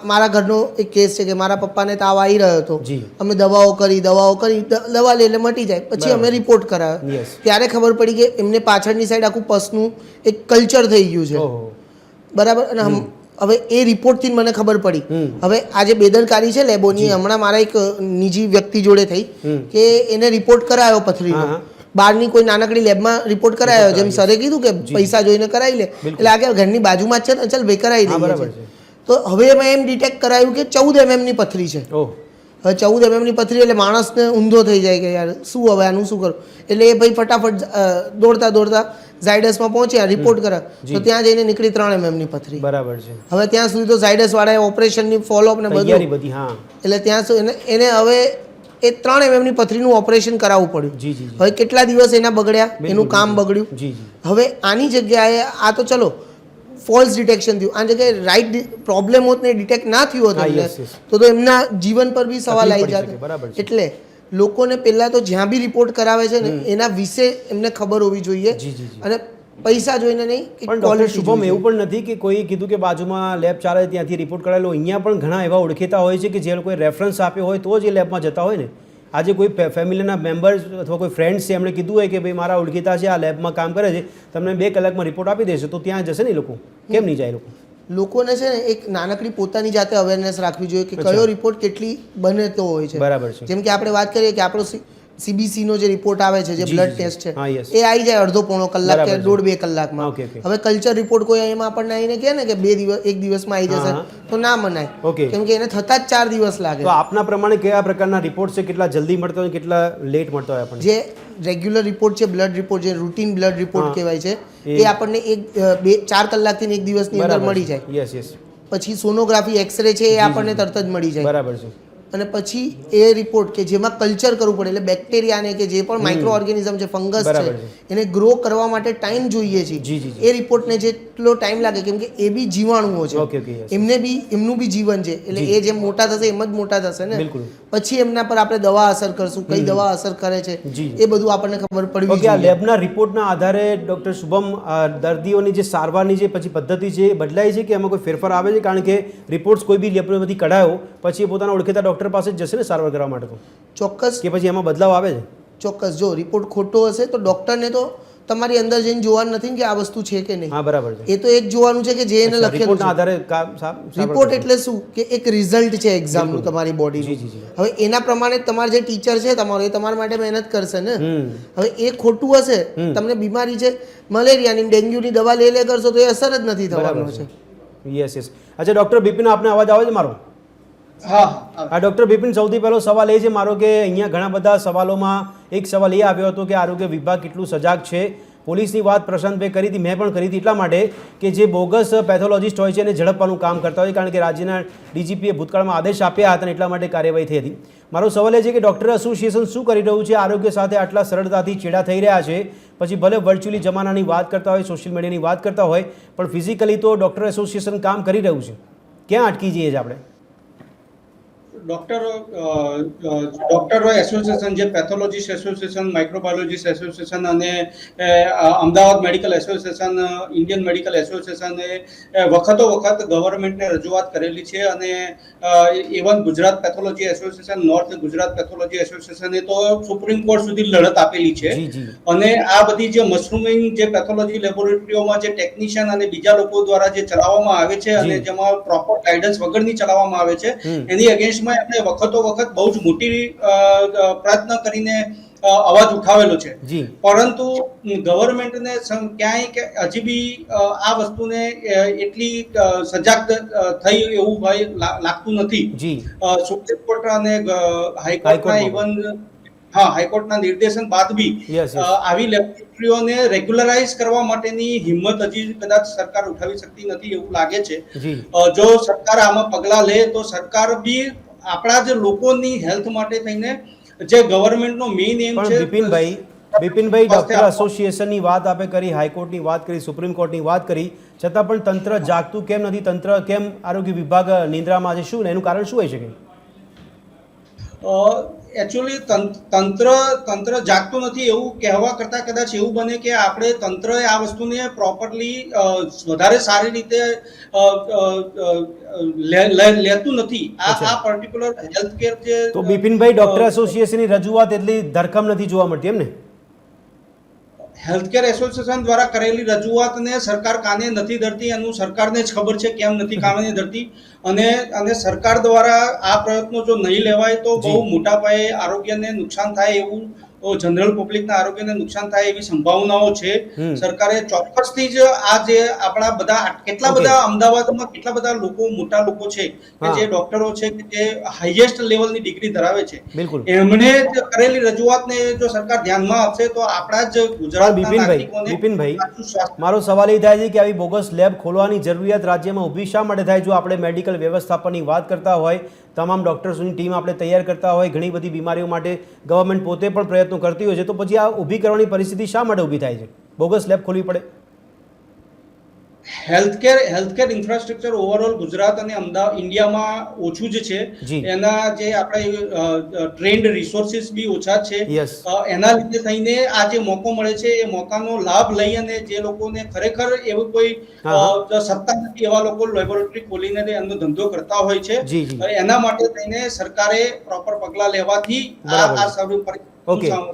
મારા ઘરનો એક કેસ છે કે મારા પપ્પાને તાવ આવી રહ્યો હતો, અમે દવાઓ કરી દવા લે એટલે મટી જાય, પછી અમે રિપોર્ટ કરાવ્યો, ત્યારે ખબર પડી કે એમને પાછળની સાઈડ આખું પસનું એક કલ્ચર થઈ ગયું છે, બરાબર। અને હવે એ રિપોર્ટથી મને ખબર પડી. હવે આ જે બેદરકારી છે લેબોની, હમણાં મારા એક નિજી વ્યક્તિ જોડે થઈ કે એને રિપોર્ટ કરાયો પથરીનો, બહારની કોઈ નાનકડી લેબમાં રિપોર્ટ કરાયો, જેમ સરે કીધું કે પૈસા જોઈને કરાવી લે, એટલે આગળ ઘરની બાજુમાં જ છે ને, ચાલ ભાઈ કરાવી દઈએ છે. તો હવે એમાં એમ ડિટેક્ટ કરાયું કે 14 mm ની પથરી છે. હવે 14 mm ની પથરી એટલે માણસને ઊંધો થઈ જાય કે યાર શું હવે આનું શું કરું, એટલે એ ભાઈ ફટાફટ દોડતા દોડતા ઝાયડસમાં પહોંચ્યા, રિપોર્ટ કર્યા, તો ત્યાં જઈને નીકળી 3 mm ની પથરી. બરાબર છે. હવે ત્યાં સુધી તો ઝાયડસ વાળાએ ઓપરેશનની ફોલોઅપ ને બધું, એટલે ત્યાં એને હવે એ 3 mm ની પથરીનું ઓપરેશન કરાવવું પડ્યું. હવે કેટલા દિવસ એના બગડ્યા, એનું કામ બગડ્યું. હવે આની જગ્યાએ આ તો ચલો ફોલ્સ ડિટેક્શન થયું, આ જગ્યાએ રાઈટ પ્રોબ્લેમ હોત ને ડિટેક્ટ ના થયું હોત તો એમના જીવન પર બી સવાલ આવી જાત. એટલે લોકોને પહેલા તો જ્યાં બી રિપોર્ટ કરાવે છે ને એના વિશે એમને ખબર હોવી જોઈએ, અને પૈસા જોઈને નહીં. પણ ડોક્ટર શુભમ, એવું પણ નથી કે કોઈ કીધું કે બાજુમાં લેબ ચાલે ત્યાંથી રિપોર્ટ કરાયેલો, અહીંયા પણ ઘણા એવા ઓળખીતા હોય છે કે જે લોકોએ રેફરન્સ આપ્યો હોય તો જ એ લેબમાં જતા હોય ને. આજે કોઈ ફેમિલીના મેમ્બર્સ અથવા કોઈ ફ્રેન્ડ્સ છે, એમણે કીધું હોય કે ભાઈ મારા ઓળખીતા છે, આ લેબમાં કામ કરે છે, તમને 2 કલાકમાં રિપોર્ટ આપી દેશે, તો ત્યાં જશે ને એ લોકો, કેમ નહીં જાય? લોકોને છે ને એક નાનકડી પોતાની જાતે અવેરનેસ રાખવી જોઈએ કે કયો રિપોર્ટ કેટલી બને તો હોય છે. બરાબર છે. જેમ કે આપણે વાત કરીએ કે આપણો CBC નો જે રિપોર્ટ આવે છે, જે બ્લડ ટેસ્ટ છે, એ આવી જાય અડધો પોણો કલાક કે 1.5-2 કલાકમાં. હવે કલ્ચર રિપોર્ટ કોઈ એમાં આપણને આવીને કહે ને કે 1 દિવસમાં આવી જશે, તો ના મનાય, કેમ કે એને થતા જ 4 દિવસ લાગે. તો આપના પ્રમાણે કયા પ્રકારના રિપોર્ટ છે, કેટલા જલ્દી મળતા હોય, કેટલા લેટ મળતા હોય આપણને? જે રેગ્યુલર રિપોર્ટ છે, બ્લડ રિપોર્ટ, જે રૂટીન બ્લડ રિપોર્ટ કહેવાય છે, એ આપણને 4 કલાકથી 1 દિવસની અંદર મળી જાય. પછી સોનોગ્રાફી, એક્સરે છે, એ આપણને તરત જ મળી જાય. બરાબર છે. અને પછી એ રિપોર્ટ કે જેમાં કલ્ચર કરવું પડે, એટલે બેક્ટેરિયાને કે જે પણ માઇક્રો ઓર્ગેનિઝમ છે, ફંગસ છે, એને ગ્રો કરવા માટે ટાઈમ જોઈએ છે. એ રિપોર્ટને જેટલો ટાઈમ લાગે, કેમ કે એ બી જીવાણુઓ છે, એમનું બી જીવન છે, એટલે એ જેમ મોટા થશે એમ જ મોટા થશે ને. પછી એમના પર આપણે દવા અસર કરશું, કઈ દવા અસર કરે છે, એ બધું આપણને ખબર પડવી જોઈએ. લેબના રિપોર્ટના આધારે ડોક્ટર શુભમ, દર્દીઓની જે સારવારની જે પછી પદ્ધતિ છે એ બદલાય છે કે એમાં કોઈ ફેરફાર આવે છે? કારણ કે રિપોર્ટ્સ કોઈ બી લેબમાંથી કઢાયો પછી પોતાના ઓળખીતા ડોક્ટર પાસે જ જશે ને સારવાર કરવા માટે? તો ચોક્કસ. કે પછી એમાં બદલાવ આવે છે? ચોક્કસ. જો રિપોર્ટ ખોટો હશે તો ડોક્ટરને તો તમારી અંદર જઈને જોવાનું નથી કે આ વસ્તુ છે કે નહીં. હા, બરાબર છે. એ તો એક જોવાનું છે કે જે એને લખેલું છે. આધારે રિપોર્ટ એટલે શું કે એક રિઝલ્ટ છે એક્ઝામનું તમારી બોડીનું. હવે એના પ્રમાણે તમારા જે ટીચર છે તમારો, એ તમારા માટે મહેનત કરશે ને. હવે એ ખોટું હશે, તમને બીમારી છે મલેરિયાની, ડેન્ગ્યુની દવા લે કરશો તો એ અસર જ નથી થવાનો છે. યસ. અચ્છા ડોક્ટર બિપિન, આપને અવાજ આવે છે મારો? હા ડોક્ટર બિપિન, સૌથી પહેલો સવાલ એ છે મારો કે અહીંયા ઘણા બધા સવાલોમાં એક સવાલ એ આવ્યો હતો કે આરોગ્ય વિભાગ કેટલું સજાગ છે. પોલીસની વાત પ્રશાંતભાઈ કરી હતી, મેં પણ કરી હતી, એટલા માટે કે જે બોગસ પેથોલોજીસ્ટ હોય છે એને ઝડપવાનું કામ કરતા હોય, કારણ કે રાજ્યના ડીજીપીએ ભૂતકાળમાં આદેશ આપ્યા હતા અને એટલા માટે કાર્યવાહી થઈ હતી. મારો સવાલ એ છે કે ડૉક્ટર એસોસિએશન શું કરી રહ્યું છે? આરોગ્ય સાથે આટલા સરળતાથી ચેડા થઈ રહ્યા છે, પછી ભલે વર્ચ્યુઅલી જમાનાની વાત કરતા હોય, સોશિયલ મીડિયાની વાત કરતા હોય, પણ ફિઝિકલી તો ડૉક્ટર એસોસિએશન કામ કરી રહ્યું છે. ક્યાં અટકી જઈએ છીએ આપણે? ડોક્ટરો એસોસિએશન, જે પેથોલોજીસ્ટ એસોસિએશન, માઇક્રોબાયોલોજીસ્ટ એસોસિએશન અને Ahmedabad medical association, Indian medical એસોસિએશને વખતો વખત ગવર્મેન્ટને રજૂઆત કરેલી છે, અને even Gujarat pathology association, north Gujarat pathology એસોસિએશને તો સુપ્રીમ કોર્ટ સુધી લડત આપેલી છે. અને આ બધી જે મશરૂમિંગ, જે પેથોલોજી લેબોરેટરીઓમાં જે ટેકનિશિયન અને બીજા લોકો દ્વારા જે ચલાવવામાં આવે છે અને જેમાં પ્રોપર ગાઈડન્સ વગરની ચલાવવામાં આવે છે, એની અગેન્સ્ટમાં આપણે વખતો વખત બહુ જ મોટી પ્રયત્ન કરીને અવાજ ઉઠાવેલો છે. પરંતુ ગવર્મેન્ટને ક્યાંય હજી બી આ વસ્તુને એટલી સજાગ થઈ એવું લાગતું નથી. સુપ્રીમ કોર્ટ અને હાઈકોર્ટના ઇવન હાઈકોર્ટના નિર્દેશન બાદ બી આવી લેબોરેટરીઓને રેગ્યુલરાઇઝ કરવા માટેની હિંમત હજી કદાચ સરકાર ઉઠાવી શકતી નથી એવું લાગે છે. જો સરકાર આમાં પગલા લે તો સરકાર બી આપણા જે લોકોની હેલ્થ માટે થઈને જે ગવર્મેન્ટનો મેઇન એમ છે. બિપિનભાઈ, ડોક્ટર એસોસિએશનની વાત આપે કરી, હાઈકોર્ટની વાત કરી, સુપ્રીમ કોર્ટની વાત કરી, છતાં પણ તંત્ર જાગતું કેમ નથી? તંત્ર કેમ, આરોગ્ય વિભાગ નિંદ્રામાં છે? શું એનું કારણ શું હોઈ શકે? એકચ્યુઅલી તંત્ર જાગતું નથી એવું કહેવા કરતા કદાચ એવું બને કે આપણે તંત્રએ આ વસ્તુને પ્રોપરલી વધારે સારી રીતે લેતું નથી. આ પર્ટિક્યુલર હેલ્થ કેર જે તો બિપિનભાઈ, ડોક્ટર એસોસિએશનની રજૂઆત એટલી ધરખમ નથી જોવા મળતી એમ ને? હેલ્થકેર એસોસિએશન દ્વારા કરેલી રજૂઆતને સરકાર કાને નથી ધરતી, એનું સરકારને જ ખબર છે કેમ નથી કાને ધરતી, અને સરકાર દ્વારા આ પ્રયત્નો જો નહીં લેવાય તો બહુ મોટા પાયે આરોગ્યને નુકસાન થાય એવું, જનરલ પબ્લિકના આરોગ્યને નુકસાન થાય એવી સંભાવનાઓ છે. સરકારે ચોક્કસથી જ આ જે આપણા બધા કેટલા બધા અમદાવાદમાં કેટલા બધા લોકો, મોટા લોકો છે કે જે ડોક્ટરો છે કે જે હાઈએસ્ટ લેવલની ડિગ્રી ધરાવે છે, એમણે કરેલી રજૂઆતને જો સરકાર ધ્યાનમાં આપશે તો આપણા જ ગુજરાતના નાગરિકોને. બિપિનભાઈ, મારો સવાલ એ થાય છે કે આવી બોગસ લેબ ખોલવાની જરૂરિયાત રાજ્યમાં ઊભી શા માટે થાય? જો આપણે મેડિકલ વ્યવસ્થાપનની વાત કરતા હોય, તમામ ડોક્ટર્સની ટીમ આપણે તૈયાર કરતા હોય, ઘણી બધી બીમારીઓ માટે ગવર્મેન્ટ પોતે પણ પ્રયત્નો કરતી હોય છે, તો પછી આ ઊભી કરવાની પરિસ્થિતિ શા માટે ઊભી થાય છે? બોગસ લેબ ખોલવી પડે? હેલ્થકેર ઇન્ફ્રાસ્ટ્રક્ચર ઓવરઓલ ગુજરાત અને અમદાવાદ ઇન્ડિયામાં ઓછું જ છે. એના જે આપણે ટ્રેન્ડ રિસોર્સિસ બી ઓછા છે. એના લીધે થઈને આ જે મોકો મળે છે એ મોકાનો લાભ લઈ અને જે લોકોને ખરેખર એવું કોઈ સત્તા નથી એવા લોકો લેબોરેટરી ખોલીને એમનો ધંધો કરતા હોય છે. એના માટે થઈને સરકારે પ્રોપર પગલાં લેવાથી આ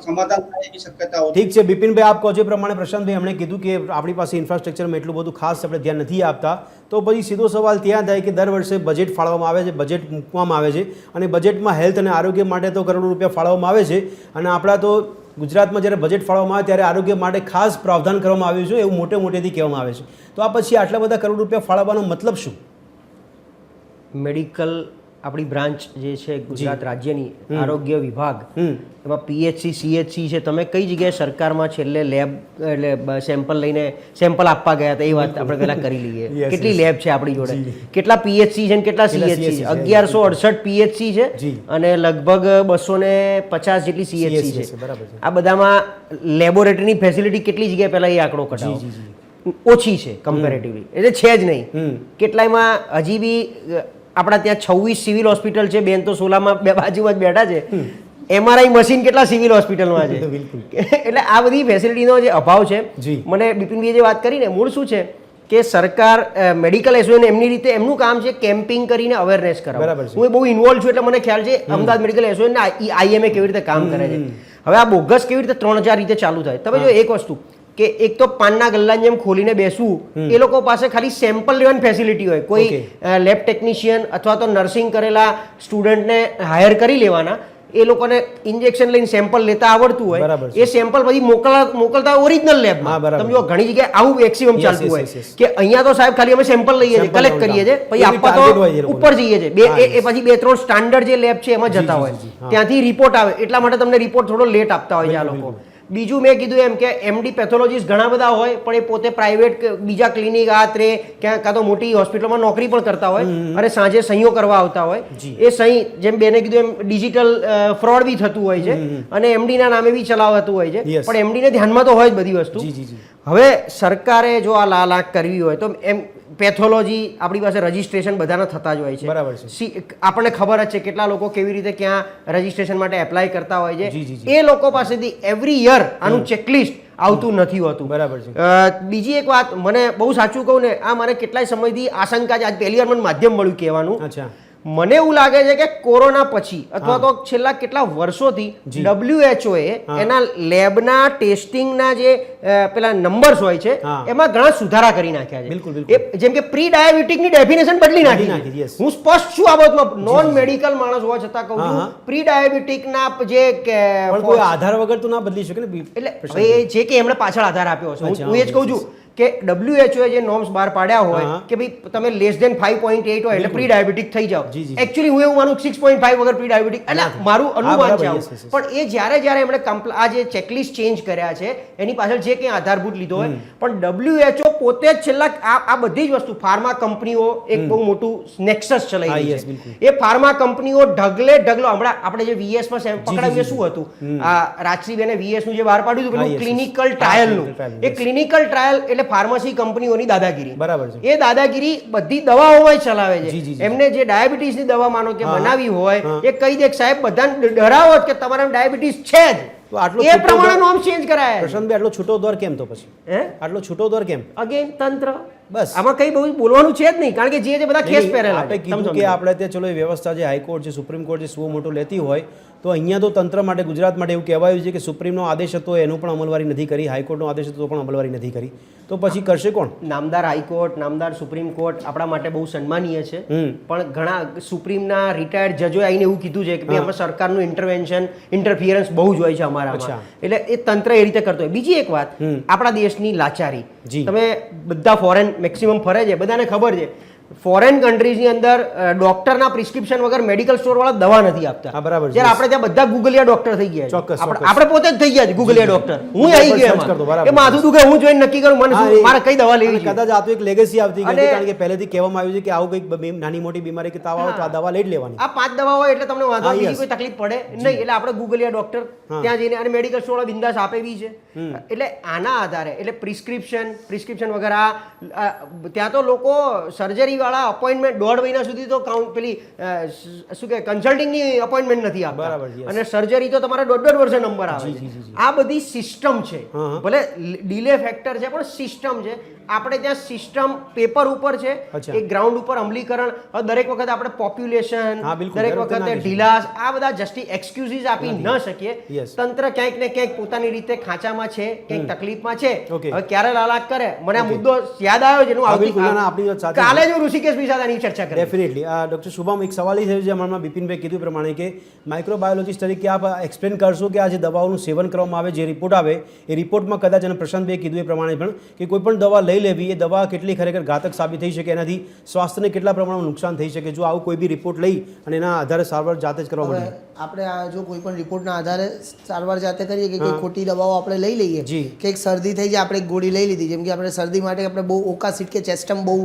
સમાધાન થાય એવી શક્યતાઓ. ઠીક છે બિપિનભાઈ, આપ કહો છો એ પ્રમાણે પ્રશાંતભાઈ એમણે કીધું કે આપણી પાસે ઇન્ફ્રાસ્ટ્રક્ચરમાં એટલું બધું ખાસ આપણે ધ્યાન નથી આપતા, તો પછી સીધો સવાલ ત્યાં થાય કે દર વર્ષે બજેટ ફાળવવામાં આવે છે, બજેટ મૂકવામાં આવે છે, અને બજેટમાં હેલ્થ અને આરોગ્ય માટે તો કરોડો રૂપિયા ફાળવવામાં આવે છે, અને આપણા તો ગુજરાતમાં જ્યારે બજેટ ફાળવવામાં આવે ત્યારે આરોગ્ય માટે ખાસ પ્રાવધાન કરવામાં આવ્યું છે એવું મોટેથી કહેવામાં આવે છે. તો આ પછી આટલા બધા કરોડ રૂપિયા ફાળવવાનો મતલબ શું? મેડિકલ આપણી બ્રાન્ચ જે છે ગુજરાત રાજ્યની આરોગ્ય વિભાગ, એમાં પીએચસી, સીએચસી છે. તમે કઈ જગ્યાએ સરકારમાં છેલ્લે લેબ એટલે સેમ્પલ આપવા ગયા હતા એ વાત આપણે પહેલા કરી લઈએ. કેટલી લેબ છે આપણી જોડે, કેટલા પીએચસી છે અને કેટલા સીએચસી છે? 1168 પીએચસી છે અને લગભગ 250 જેટલી સીએચસી છે. આ બધામાં લેબોરેટરીની ફેસિલિટી કેટલી જગ્યાએ પહેલા એ આંકડો કઢાવો. ઓછી છે કમ્પેરેટિવલી, એટલે છે જ નહીં. કેટલાયમાં હજી બી આપણા ત્યાં 26 સિવિલ હોસ્પિટલ છે, બેન તો સોલામાં બાજુમાં જ બેઠા છે. MRI મશીન કેટલા સિવિલ હોસ્પિટલમાં છે. એટલે આ બધી ફેસિલિટીનો જે અભાવ છે. મને બિપિનભાઈએ જે વાત કરી ને, મૂળ શું છે કે સરકાર મેડિકલ એસોસિએશન એમની રીતે એમનું કામ છે કેમ્પિંગ કરીને અવેરનેસ કરાવવું. હું એ બહુ ઇન્વોલ્વ છું એટલે મને ખ્યાલ છે અમદાવાદ મેડિકલ એસોસિએશન IMA કેવી રીતે કામ કરે છે. હવે આ બોગસ કેવી રીતે 3000 રીતે ચાલુ થાય? તમે જો એક વસ્તુ કે એક તો પાનના ગલ્લાની જેમ ખોલીને બેસવું, એ લોકો પાસે ખાલી સેમ્પલ લેવાની ફેસિલિટી હોય. કોઈ લેબ ટેકનિશિયન અથવા તો નર્સિંગ કરેલા સ્ટુડન્ટને હાયર કરી લેવાના, એ લોકોને ઇન્જેક્શન લઈને સેમ્પલ લેતા આવડતું હોય, એ સેમ્પલ પછી મોકલતા ઓરિજિનલ લેબમાં. તમે જો ઘણી જગ્યાએ આવું મેક્સિમમ ચાલતું હોય કે અહીંયા તો સાહેબ ખાલી અમે સેમ્પલ લઈએ છીએ, કલેક્ટ કરીએ છીએ, પછી આપવા તો ઉપર જઈએ છીએ, એ પછી 2-3 સ્ટાન્ડર્ડ જે લેબ છે એમાં જતા હોય, ત્યાંથી રિપોર્ટ આવે, એટલા માટે તમને રિપોર્ટ થોડો લેટ આપતા હોય છે આ લોકો. બીજું મેં કીધું એમ કે MD પેથોલોજીસ્ટ ઘણા બધા હોય, પણ એ પોતે પ્રાઇવેટ બીજા ક્લિનિક આત્રે કાં તો મોટી હોસ્પિટલમાં નોકરી પણ કરતા હોય અને સાંજે સહીઓ કરવા આવતા હોય. એ સહી જેમ બેને કીધું એમ ડિજિટલ ફ્રોડ બી થતું હોય છે અને MD ના નામે બી ચલાવતું હોય છે, પણ MD ને ધ્યાનમાં તો હોય જ બધી વસ્તુ. હવે સરકારે જો આ લાલાક કરવી હોય તો એમ પેથોલોજી આપણી પાસે રજીસ્ટ્રેશન બધાના થતા જ હોય છે. બરાબર છે. આપણને ખબર જ છે કેટલા લોકો કેવી રીતે ક્યાં રજીસ્ટ્રેશન માટે એપ્લાય કરતા હોય છે. એ લોકો પાસેથી એવરી યર આનું ચેકલિસ્ટ આવતું નથી હોતું. બરાબર છે. બીજી એક વાત, મને બહુ સાચું કહું ને, આ મને કેટલાય સમયથી આશંકા છે, આજ પહેલી વાર મને માધ્યમ મળ્યું કહેવાનું. અચ્છા. મને એવું લાગે છે કે કોરોના પછી અથવા તો છેલ્લા કેટલા વર્ષોથી WHO એના લેબના ટેસ્ટિંગના જે પેલા નંબર્સ હોય છે એમાં ઘણા સુધારા કરી નાખ્યા છે. જેમ કે પ્રી ડાયાબિટીકની ડેફિનેશન બદલી નાખી. હું સ્પષ્ટ છું આ બાબતમાં, નોન મેડિકલ માણસ હોવા છતાં કહું છું, પ્રી ડાયાબિટીકના જે આધાર વગર તો ના બદલી શકે ને. એટલે હવે જે કે એમણે પાછળ આધાર આપ્યો છે, હું એ જ કહું છું કે WHO જે નોર્મ્સ બહાર પાડ્યા હોય કે ભાઈ તમે લેસ ધેન 5.8 હોય એટલે પ્રી ડાયાબિટીક થઈ જાવ. એકચ્યુઅલી હું એવું માનું 6.5 વગર પ્રી ડાયાબિટીક, એટલે મારું અનુમાન છે. પણ એ જ્યારે એમણે આ જે ચેકલિસ્ટ ચેન્જ કર્યા છે એની પાછળ જે કંઈ આધારભૂત લીધો હોય, પણ WHO પોતે જ છેલ્લા આ બધી જ વસ્તુ, ફાર્મા કંપનીઓ એક બહુ મોટું નેક્સસ ચલાવી છે. એ ફાર્મા કંપનીઓ ઢગલે ઢગલો, હમણાં આપણે જે VS માં પકડાવ્યું શું હતું, આ રાજશ્રીબેને VS નું જે બહાર પાડ્યું હતું પેલું ક્લિનિકલ ટ્રાયલનું, એ ક્લિનિકલ ટ્રાયલ એટલે ફાર્મસી કંપનીઓની દાદાગીરી. બરાબર છે. એ દાદાગીરી બધી દવાઓમાં ચલાવે છે. એમને જે ડાયાબિટીસની દવા માનો કે બનાવી હોય, એ કહી દે સાહેબ બધાને ડરાવો કે તમારા ડાયાબિટીસ છે જ, એ પ્રમાણે નોર્મ ચેન્જ કરાય. પ્રશાંતભાઈ, આટલો છૂટો દોર કેમ? તો પછી આટલો છૂટો દોર કેમ? અગેન તંત્ર બસ આમાં કઈ બહુ બોલવાનું છે જ નહીં, કારણ કે જે બધા કેસ પહેરેલા આપણે છે. કીધું કે આપણે ત્યાં ચલો એ વ્યવસ્થા જે હાઈકોર્ટ છે, સુપ્રીમ કોર્ટ છે, સુઓ મોટો લેતી હોય તો અહીંયા તો તંત્ર માટે, ગુજરાત માટે એવું કહેવાયું છે કે સુપ્રીમનો આદેશ હતો એનું પણ અમલવારી નથી કરી, હાઈકોર્ટનો આદેશ હતો તો પણ અમલવારી નથી કરી, તો પછી કરશે કોણ? નામદાર હાઈકોર્ટ, નામદાર સુપ્રીમ કોર્ટ આપણા માટે બહુ સન્માનીય છે, પણ ઘણા સુપ્રીમના રિટાયર્ડ જજોએ આવીને એવું કીધું છે કે ભાઈ અમે સરકારનું ઇન્ટરફિયરન્સ બહુ જ હોય છે અમારામાં, એટલે એ તંત્ર એ રીતે કરતો હોય. બીજી એક વાત, આપણા દેશની લાચારી, તમે બધા ફોરેન મેક્સિમમ ફરે છે, બધાને ખબર છે ફોરેન કન્ટ્રીઝની અંદર ડોક્ટરના પ્રિસ્ક્રિપ્શન વગર મેડિકલ સ્ટોર વાળા દવા નથી આપતા. બરાબર. જ્યારે આપણે ત્યાં બધા ગૂગલિયા ડોક્ટર થઈ ગયા છે. ચોક્કસ, આપણે પોતે જ થઈ ગયા છે ગૂગલિયા ડોક્ટર. હું આવી ગયો એ માથું દુખે હું જોઈને નક્કી કરું મને મારે કઈ દવા લેવી છે. કદાચ આ તો એક લેગેસી આવતી ગઈ છે, કારણ કે પહેલેથી કહેવામાં આવ્યું છે કે આવું કંઈક નાની મોટી બીમારી કે તાવ આવે તો આ દવા લઈ જ લેવાની. આ 5 દવા હોય એટલે તમને વાંધો બીજી કોઈ તકલીફ પડે નહીં, એટલે આપણે ગૂગલિયા ડોક્ટર ત્યાં જઈને અને મેડિકલ સ્ટોર બિંદાસ આપે બી છે. એટલે આના આધારે એટલે પ્રિસ્ક્રિપ્શન વગર ત્યાં તો લોકો સર્જરી વાળા અપોઇન્ટમેન્ટ 1.5 મહિના સુધી તો પેલી શું કે કન્સલ્ટિંગની અપોઇન્ટમેન્ટ નથી આપતા, અને સર્જરી તો તમારે 1.5 વર્ષે નંબર આવે છે. આ બધી સિસ્ટમ છે, ભલે ડિલે ફેક્ટર છે પણ સિસ્ટમ છે. આપણે ત્યાં સિસ્ટમ પેપર ઉપર છે, એક ગ્રાઉન્ડ ઉપર અમલીકરણ. દરેક વખતે આપણે પોપ્યુલેશન, દરેક વખતે ઢીલાસ, આ બધા જસ્ટી એક્સક્યુઝીસ આપી ન શકીએ. તંત્ર ક્યાંક ને ક્યાંક પોતાની રીતે ખાંચામાં છે, ક્યાંક તકલીફમાં છે. હવે ક્યારે લાલાક કરે, મને આ મુદ્દો યાદ આવ્યો છે, કાલે જ ઋષિકેશ સાથે ચર્ચા કરી. ડેફિનેટલી. ડોક્ટર શુભમ, એક સવાલ એ થયો છે હમણાં બિપિનભાઈ કીધું પ્રમાણે કે માઇક્રોબાયોલોજીસ્ટ તરીકે આપ એક્સપ્લેન કરશો કે આ જે દવાઓનું સેવન કરવામાં આવે, જે રિપોર્ટ આવે એ રિપોર્ટમાં કદાચ અને પ્રશાંતભાઈએ કીધું એ પ્રમાણે પણ કે કોઈ પણ દવા લઈ લેવી, એ દવા કેટલી ખરેખર ઘાતક સાબિત થઈ શકે, એનાથી સ્વાસ્થ્યને કેટલા પ્રમાણમાં નુકસાન થઈ શકે જો આવું કોઈ બી રિપોર્ટ લઈ અને એના આધારે સારવાર જાતે જ કરવા મળે. આપણે આ જો કોઈ પણ રિપોર્ટના આધારે સારવાર જાતે કરીએ કે કોઈ ખોટી દવાઓ આપણે લઈ લઈએ કે એક શરદી થઈ જાય, આપણે એક ગોળી લઈ લીધી, જેમ કે આપણે શરદી માટે આપણે બહુ ઓકાસીટ કે ચેસ્ટમ બહુ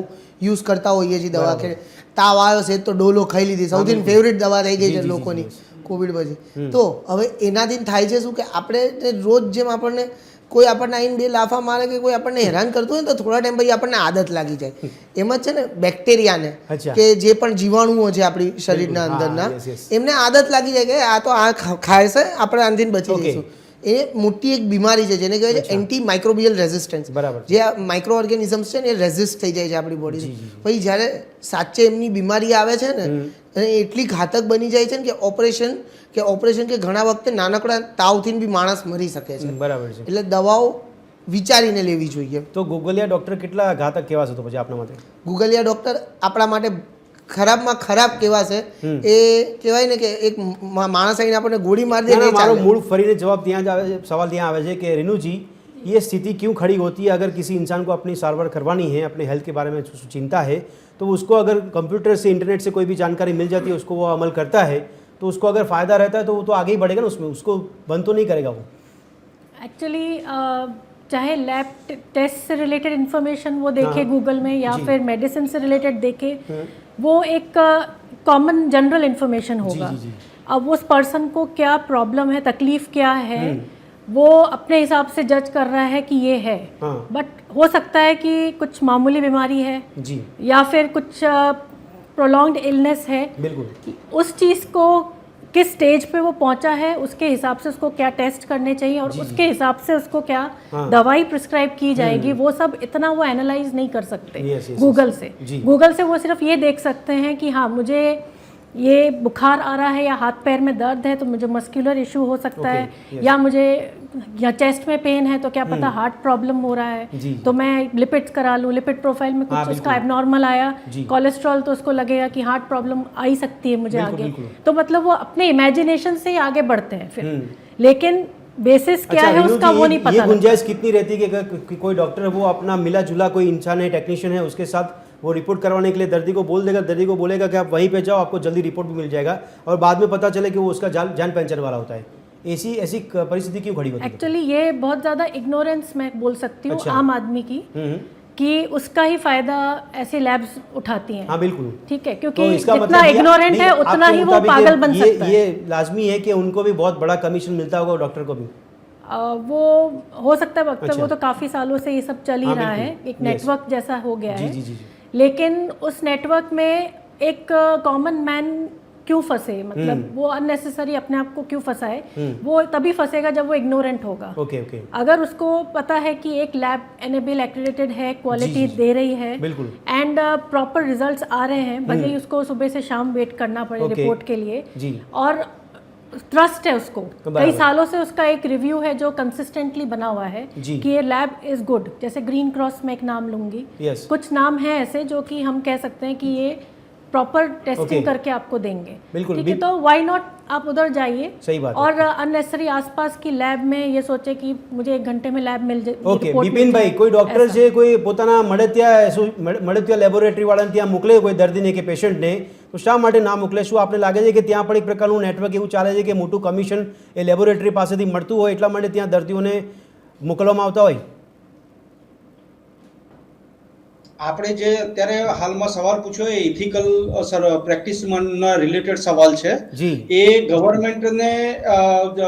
યુઝ કરતા હોઈએ છીએ દવા, કે તાવ આવ્યો છે તો ડોલો ખાઈ લીધી, સૌથી ફેવરિટ દવા થઈ ગઈ છે લોકોની કોવિડ પછી. તો હવે એનાથી થાય છે શું કે આપણે રોજ જેમ આપણને કોઈ આપણને આવીને 2 લાફા મારે કે કોઈ આપણને હેરાન કરતું હોય ને તો થોડા ટાઈમ પછી આપણને આદત લાગી જાય. એમ જ છે ને બેક્ટેરિયાને કે જે પણ જીવાણુઓ છે આપણી શરીરના અંદરના, એમને આદત લાગી જાય કે આ તો આ ખાય છે, આપણે આનાથી બચી જઈશું. એ મોટી એક બીમારી છે જેને કહેવાય છે એન્ટી માઇક્રોબિયલ રેઝિસ્ટન્સ. જે આ માઇક્રો ઓર્ગેનિઝમ્સ છે ને એ રેઝિસ્ટ થઈ જાય છે આપણી બોડી. પછી જ્યારે સાચે એમની બીમારી આવે છે ને અને એટલી ઘાતક બની જાય છે ને કે ઓપરેશન કે ઘણા વખતે નાનકડા તાવથી બી માણસ મરી શકે છે. બરાબર છે. એટલે દવાઓ વિચારીને લેવી જોઈએ. તો ગૂગલિયા ડોક્ટર કેટલા ઘાતક કહેવાશે તો પછી આપણા માટે? ગૂગલિયા ડોક્ટર આપણા માટે ખરાબમાં ખરાબ કહેવાશે. એ કહેવાય ને કે એક માણસ આવીને આપણને ગોળી મારી દે. મારો મૂળ ફરીને જવાબ ત્યાં જ આવે છે, સવાલ ત્યાં આવે છે कि रेनू जी ये स्थिति क्यों खड़ी होती है? अगर किसी इंसान को अपनी सारवार करवानी है, अपने हेल्थ के बारे में चिंता है, तो उसको अगर कंप्यूटर से, इंटरनेट से कोई भी जानकारी मिल जाती है, उसको वो अमल करता है, तो उसको अगर फ़ायदा रहता है तो वो तो आगे ही बढ़ेगा ना उसमें, उसको बंद तो नहीं करेगा वो. एक्चुअली चाहे लैब टेस्ट से रिलेटेड इन्फॉर्मेशन वो देखे गूगल में या फिर मेडिसिन से रिलेटेड देखे, वो एक कॉमन जनरल इन्फॉर्मेशन होगा. अब उस पर्सन को क्या प्रॉब्लम है, तकलीफ क्या है, वो अपने हिसाब से जज कर रहा है कि ये है. बट हो सकता है कि कुछ मामूली बीमारी है या फिर कुछ प्रोलॉन्ग्ड इलनेस है. बिल्कुल. उस चीज़ को किस स्टेज पे वो पहुंचा है, उसके हिसाब से उसको क्या टेस्ट करने चाहिए और उसके हिसाब से उसको क्या दवाई प्रिस्क्राइब की जाएगी, वो सब इतना वो एनालाइज नहीं कर सकते गूगल से. गूगल से वो सिर्फ ये देख सकते हैं कि हाँ मुझे ये बुखार आ रहा है या हाथ पैर में दर्द है तो मुझे मस्कुलर इशू हो सकता है, या मुझे या चेस्ट में पेन है तो क्या पता हार्ट प्रॉब्लम हो रहा है, तो मैं लिपिड्स करा लूँ, लिपिड प्रोफाइल में कुछ उसका एबनॉर्मल आया, कोलेस्ट्रॉल, तो उसको लगेगा कि हार्ट प्रॉब्लम आ ही सकती है मुझे आगे. तो मतलब वो अपने इमेजिनेशन से ही आगे बढ़ते हैं फिर, लेकिन बेसिस क्या है उसका वो नहीं पता. ये गुंजाइश कितनी रहती है कि अगर कोई डॉक्टर वो अपना मिला जुला कोई इंसान है, टेक्नीशियन है, उसके साथ वो रिपोर्ट करवाने के लिए दर्दी को बोल देगा, दर्दी को बोलेगा कि आप वहीं पे जाओ, आपको जल्दी रिपोर्ट भी मिल जाएगा, और बाद में पता चले कि वो उसका जान पहचान वाला होता है. ऐसी परिस्थिति क्यों खड़ी होती है? एक्चुअली ये बहुत ज़्यादा इग्नोरेंस मैं बोल सकती हूँ आम आदमी की, कि उसका ही फायदा ऐसे लैब्स उठाती हैं. हाँ बिल्कुल. ठीक है, क्योंकि जितना इग्नोरेंट है उतना ही वो पागल बन सकता है. ये लाजमी है कि उनको भी बहुत बड़ा कमीशन मिलता होगा डॉक्टर को भी. वो हो सकता है वक्त वो तो काफ़ी सालों से ये सब चल ही रहा है, एक नेटवर्क जैसा हो गया है. लेकिन उस नेटवर्क में एक कॉमन मैन क्यों फंसे, मतलब वो अननेसेसरी अपने आप को क्यों फंसाए, वो तभी फंसेगा जब वो इग्नोरेंट होगा। ओके ओके, अगर उसको पता है कि एक लैब एनेबल एक्रेडिटेड है, क्वालिटी दे रही है बिल्कुल एंड प्रॉपर रिजल्ट्स आ रहे हैं, भले ही उसको सुबह से शाम वेट करना पड़े Okay. रिपोर्ट के लिए, जी, और ट्रस्ट है उसको, बराबर। कई सालों से उसका एक रिव्यू है जो कंसिस्टेंटली बना हुआ है जी। कि ये लैब इज गुड। जैसे ग्रीन क्रॉस में एक नाम लूंगी, यस, कुछ नाम है ऐसे जो कि हम कह सकते हैं कि ये प्रॉपर टेस्टिंग Okay. करके आपको देंगे, बिल्कुल, ठीक है, तो व्हाई नॉट आप उधर जाइए। सही बात है। और अननेसेसरी आसपास की लैब में ये सोचे कि मुझे 1 घंटे में लैब मिल जाए, ઓકે रिपोर्ट मिल બિપિનભાઈ, जाए, કોઈ ડોક્ટર ऐसा। છે કોઈ પોતાના મળે ત્યાં લેબોરેટરી વાળાને ત્યાં મોકલે કોઈ દર્દીને કે પેશન્ટને, તો શા માટે ના મોકલે? શું આપને લાગે છે કે ત્યાં પણ એક પ્રકારનું નેટવર્ક એવું ચાલે છે કે મોટું કમિશન એ લેબોરેટરી પાસેથી મળતું હોય એટલા માટે ત્યાં દર્દીઓને મોકલવામાં આવતા હોય? આપણે જે અત્યારે હાલમાં સવાલ પૂછ્યો એ ઇથિકલ પ્રેક્ટિસના રિલેટેડ સવાલ છે. જી, એ ગવર્મેન્ટને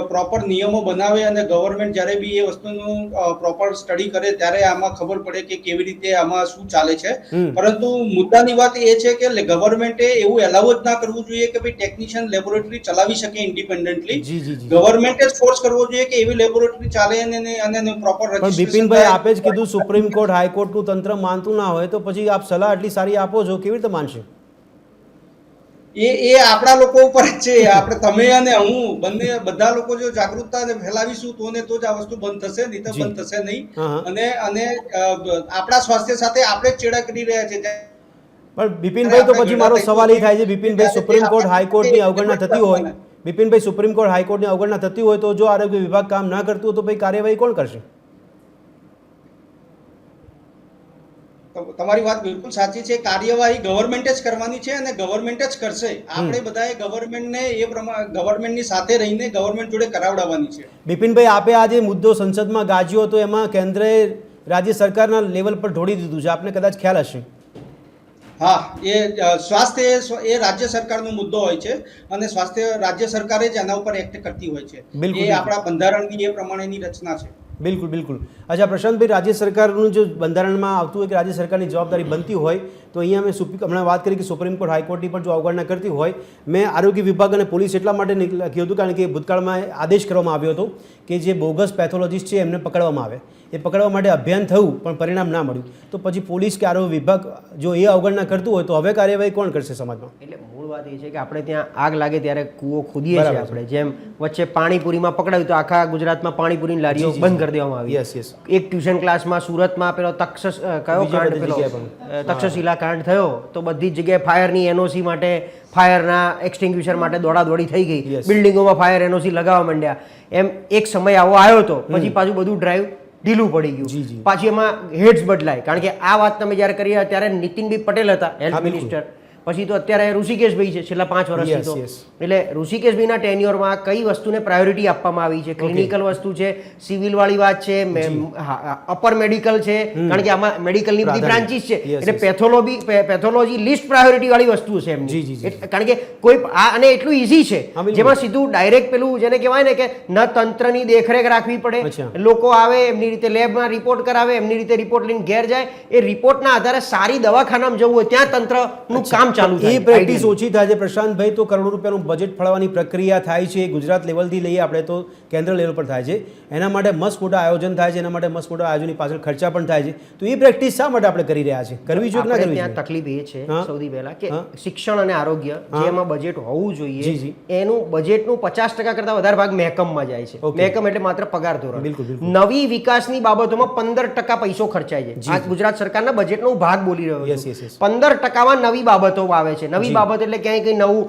પ્રોપર નિયમો બનાવે અને ગવર્મેન્ટ જ્યારે બી એ વસ્તુનું પ્રોપર સ્ટડી કરે ત્યારે આમાં ખબર પડે કે કેવી રીતે આમાં શું ચાલે છે. પરંતુ મુદ્દાની વાત એ છે કે ગવર્મેન્ટે એવું એલાઉ જ ના કરવું જોઈએ કે ભાઈ ટેકનિશિયન લેબોરેટરી ચલાવી શકે ઇન્ડિપેન્ડન્ટલી. જી જી જી. ગવર્મેન્ટે જ ફોર્સ કરવો જોઈએ કે એવી લેબોરેટરી ચાલે અને પ્રોપર પણ બિપિનભાઈ આપે જ કીધું સુપ્રીમ કોર્ટ હાઈકોર્ટનું તંત્ર માનતું ના હોય તો પછી આપ સલાહ આટલી સારી આપો છો, કેવી રીતે માનશે? એ આપણા લોકો ઉપર જ છે. આપણે તમે અને હું બધા લોકો જો જાગૃતતા ફેલાવીશું તો જ આ વસ્તુ બંધ થશે, નહીં તો જી. બંધ થશે નહીં. હા, હા. અને આપણા સ્વાસ્થ્ય સાથે આપણે જ ચેડા કરી રહ્યા છે. પણ બિપિનભાઈ, તો પછી મારો સવાલ એ થાય છે, બિપિનભાઈ, સુપ્રીમ કોર્ટ હાઈકોર્ટની અવગણના થતી હોય, બિપિનભાઈ, સુપ્રીમ કોર્ટ હાઈકોર્ટની અવગણના થતી હોય તો જો આરોગ્ય વિભાગ કામ ના કરતું હોય તો ભાઈ કાર્યવાહી કોણ કરશે? તમારી વાત બિલકુલ સાચી છે. કાર્યવાહી ગવર્મેન્ટ જ કરવાની છે અને ગવર્મેન્ટ જ કરશે. આપણે બધાએ ગવર્મેન્ટને એ પ્રમાણે ગવર્મેન્ટની સાથે રહીને ગવર્મેન્ટ જોડે કરાવડાવવાની છે. બિપિનભાઈ, આપે આ જે મુદ્દો સંસદમાં ગાજ્યો હતો એમાં કેન્દ્રએ રાજ્ય સરકારના લેવલ પર ઢોળી દીધું છે, આપને કદાચ ખ્યાલ હશે. હા, એ સ્વાસ્થ્ય એ રાજ્ય સરકારનો મુદ્દો હોય છે અને સ્વાસ્થ્ય રાજ્ય સરકારે જ એના ઉપર એક્ટ કરતી હોય છે. બિલકુલ. એ આપણા બંધારણની એ પ્રમાણેની રચના છે. બિલકુલ બિલકુલ. અચ્છા પ્રશાંતભાઈ, રાજ્ય સરકારનું જો બંધારણમાં આવતું હોય કે રાજ્ય સરકારની જવાબદારી બનતી હોય તો અહીંયા મેં હમણાં વાત કરી કે સુપ્રીમ કોર્ટ હાઈકોર્ટની પણ જો અવગણના કરતી હોય, મેં આરોગ્ય વિભાગ અને પોલીસ એટલા માટે લખ્યું હતું કારણ કે ભૂતકાળમાં આદેશ કરવામાં આવ્યો હતો કે જે બોગસ પેથોલોજીસ્ટ છે એમને પકડવામાં આવે. એ પકડવા માટે અભિયાન થયું પણ પરિણામ ના મળ્યું, તો પછી પોલીસ કે આરોગ્ય વિભાગ જો એ અવગણના કરતું હોય તો હવે કાર્યવાહી કોણ કરશે સમાજમાં? એટલે મૂળ વાત એ છે કે આપણે ત્યાં આગ લાગે ત્યારે કૂવો ખોદીએ છીએ આપણે, જેમ વચ્ચે પાણીપુરીમાં પકડાયું તો આખા ગુજરાતમાં પાણીપુરીની લારીઓ બંધ કરી દેવામાં આવી. Yes yes. એક ટ્યુશન ક્લાસમાં સુરતમાં પેલો કયો કાંડ પેલો તક્ષશિલા કાંડ થયો તો બધી જ જગ્યાએ ફાયરની એનઓસી માટે, ફાયરના એક્સટિંગ્વિશર માટે દોડાદોડી થઈ ગઈ, Yes. બિલ્ડિંગોમાં ફાયર એનઓસી લગાવવા માંડ્યા. એમ એક સમય આવો આવ્યો હતો, પછી પાછું બધું ડ્રાઈવ ઢીલું પડી જી, જી. ગયું. પાછી એમાં હેડ્સ બદલાય, કારણ કે આ વાત તમે જ્યારે કરી ત્યારે નીતિનભાઈ પટેલ હતા હેલ્થ હા, બિલકુલ. મિનિસ્ટર, પછી તો અત્યારે ઋષિકેશભાઈ છે છેલ્લા 5 વર્ષથી. Yes, તો yes. એટલે ઋષિકેશભાઈના ટેન્યોરમાં કઈ વસ્તુને પ્રાયોરિટી આપવામાં આવી છે? ક્લિનિકલ વસ્તુ છે, સિવિલ વાળી વાત છે, અપર મેડિકલ છે, કારણ કે આમાં મેડિકલની બધી પ્રાધાન્ય. બ્રાન્ચીસ છે, Yes, એટલે પેથોલોજી લિસ્ટ પ્રાયોરિટી વાળી વસ્તુ છે એમની. જી, જી, જી. કારણ કે કોઈ અને એટલું ઈઝી છે હા, બિલકુલ. જેમાં સીધું ડાયરેક્ટ પેલું જેને કહેવાય ને કે ન તંત્રની દેખરેખ રાખવી પડે, અચ્છા. લોકો આવે એમની રીતે લેબમાં રિપોર્ટ કરાવે, એમની રીતે રિપોર્ટ લઈને ઘેર જાય, એ રિપોર્ટના આધારે સારી દવાખાનામાં જવું હોય ત્યાં તંત્રનું કામ ચાલુ થાય. એ પ્રેક્ટિસ ઓછી થાય છે પ્રશાંતભાઈ, તો કરોડો રૂપિયાનું બજેટ ફાળવવાની પ્રક્રિયા થાય છે, ગુજરાત લેવલથી લઈએ આપણે તો કેન્દ્ર લેવલ પર થાય છે, એના માટે મસ્ત મોટા આયોજન થાય છે, એના માટે મસ્ત મોટા આયોજનની પાછળ ખર્ચા પણ થાય છે, તો એ પ્રેક્ટિસ શા માટે આપણે કરી રહ્યા છે? કરવી જોઈએ કે ના આપણે કરવી ત્યાં જોઈએ? તકલીફ એ છે હા. સૌથી પહેલા કે હા. શિક્ષણ અને આરોગ્ય હા. જેમાં બજેટ હોવું જી, જોઈએ જી. એનું બજેટનું 50% કરતા વધારે ભાગ મહેકમમાં જાય છે. Okay. મહેકમ એટલે માત્ર પગાર ધોરણ. બિલકુલ, બિલકુલ. નવી વિકાસની બાબતોમાં 15% પૈસો ખર્ચાય છે. આ ગુજરાત સરકારના બજેટનો ભાગ બોલી રહ્યો Yes, છું. yes, yes. 15% નવી બાબતો આવે છે. નવી જી. બાબત એટલે ક્યાંય કંઈ નવું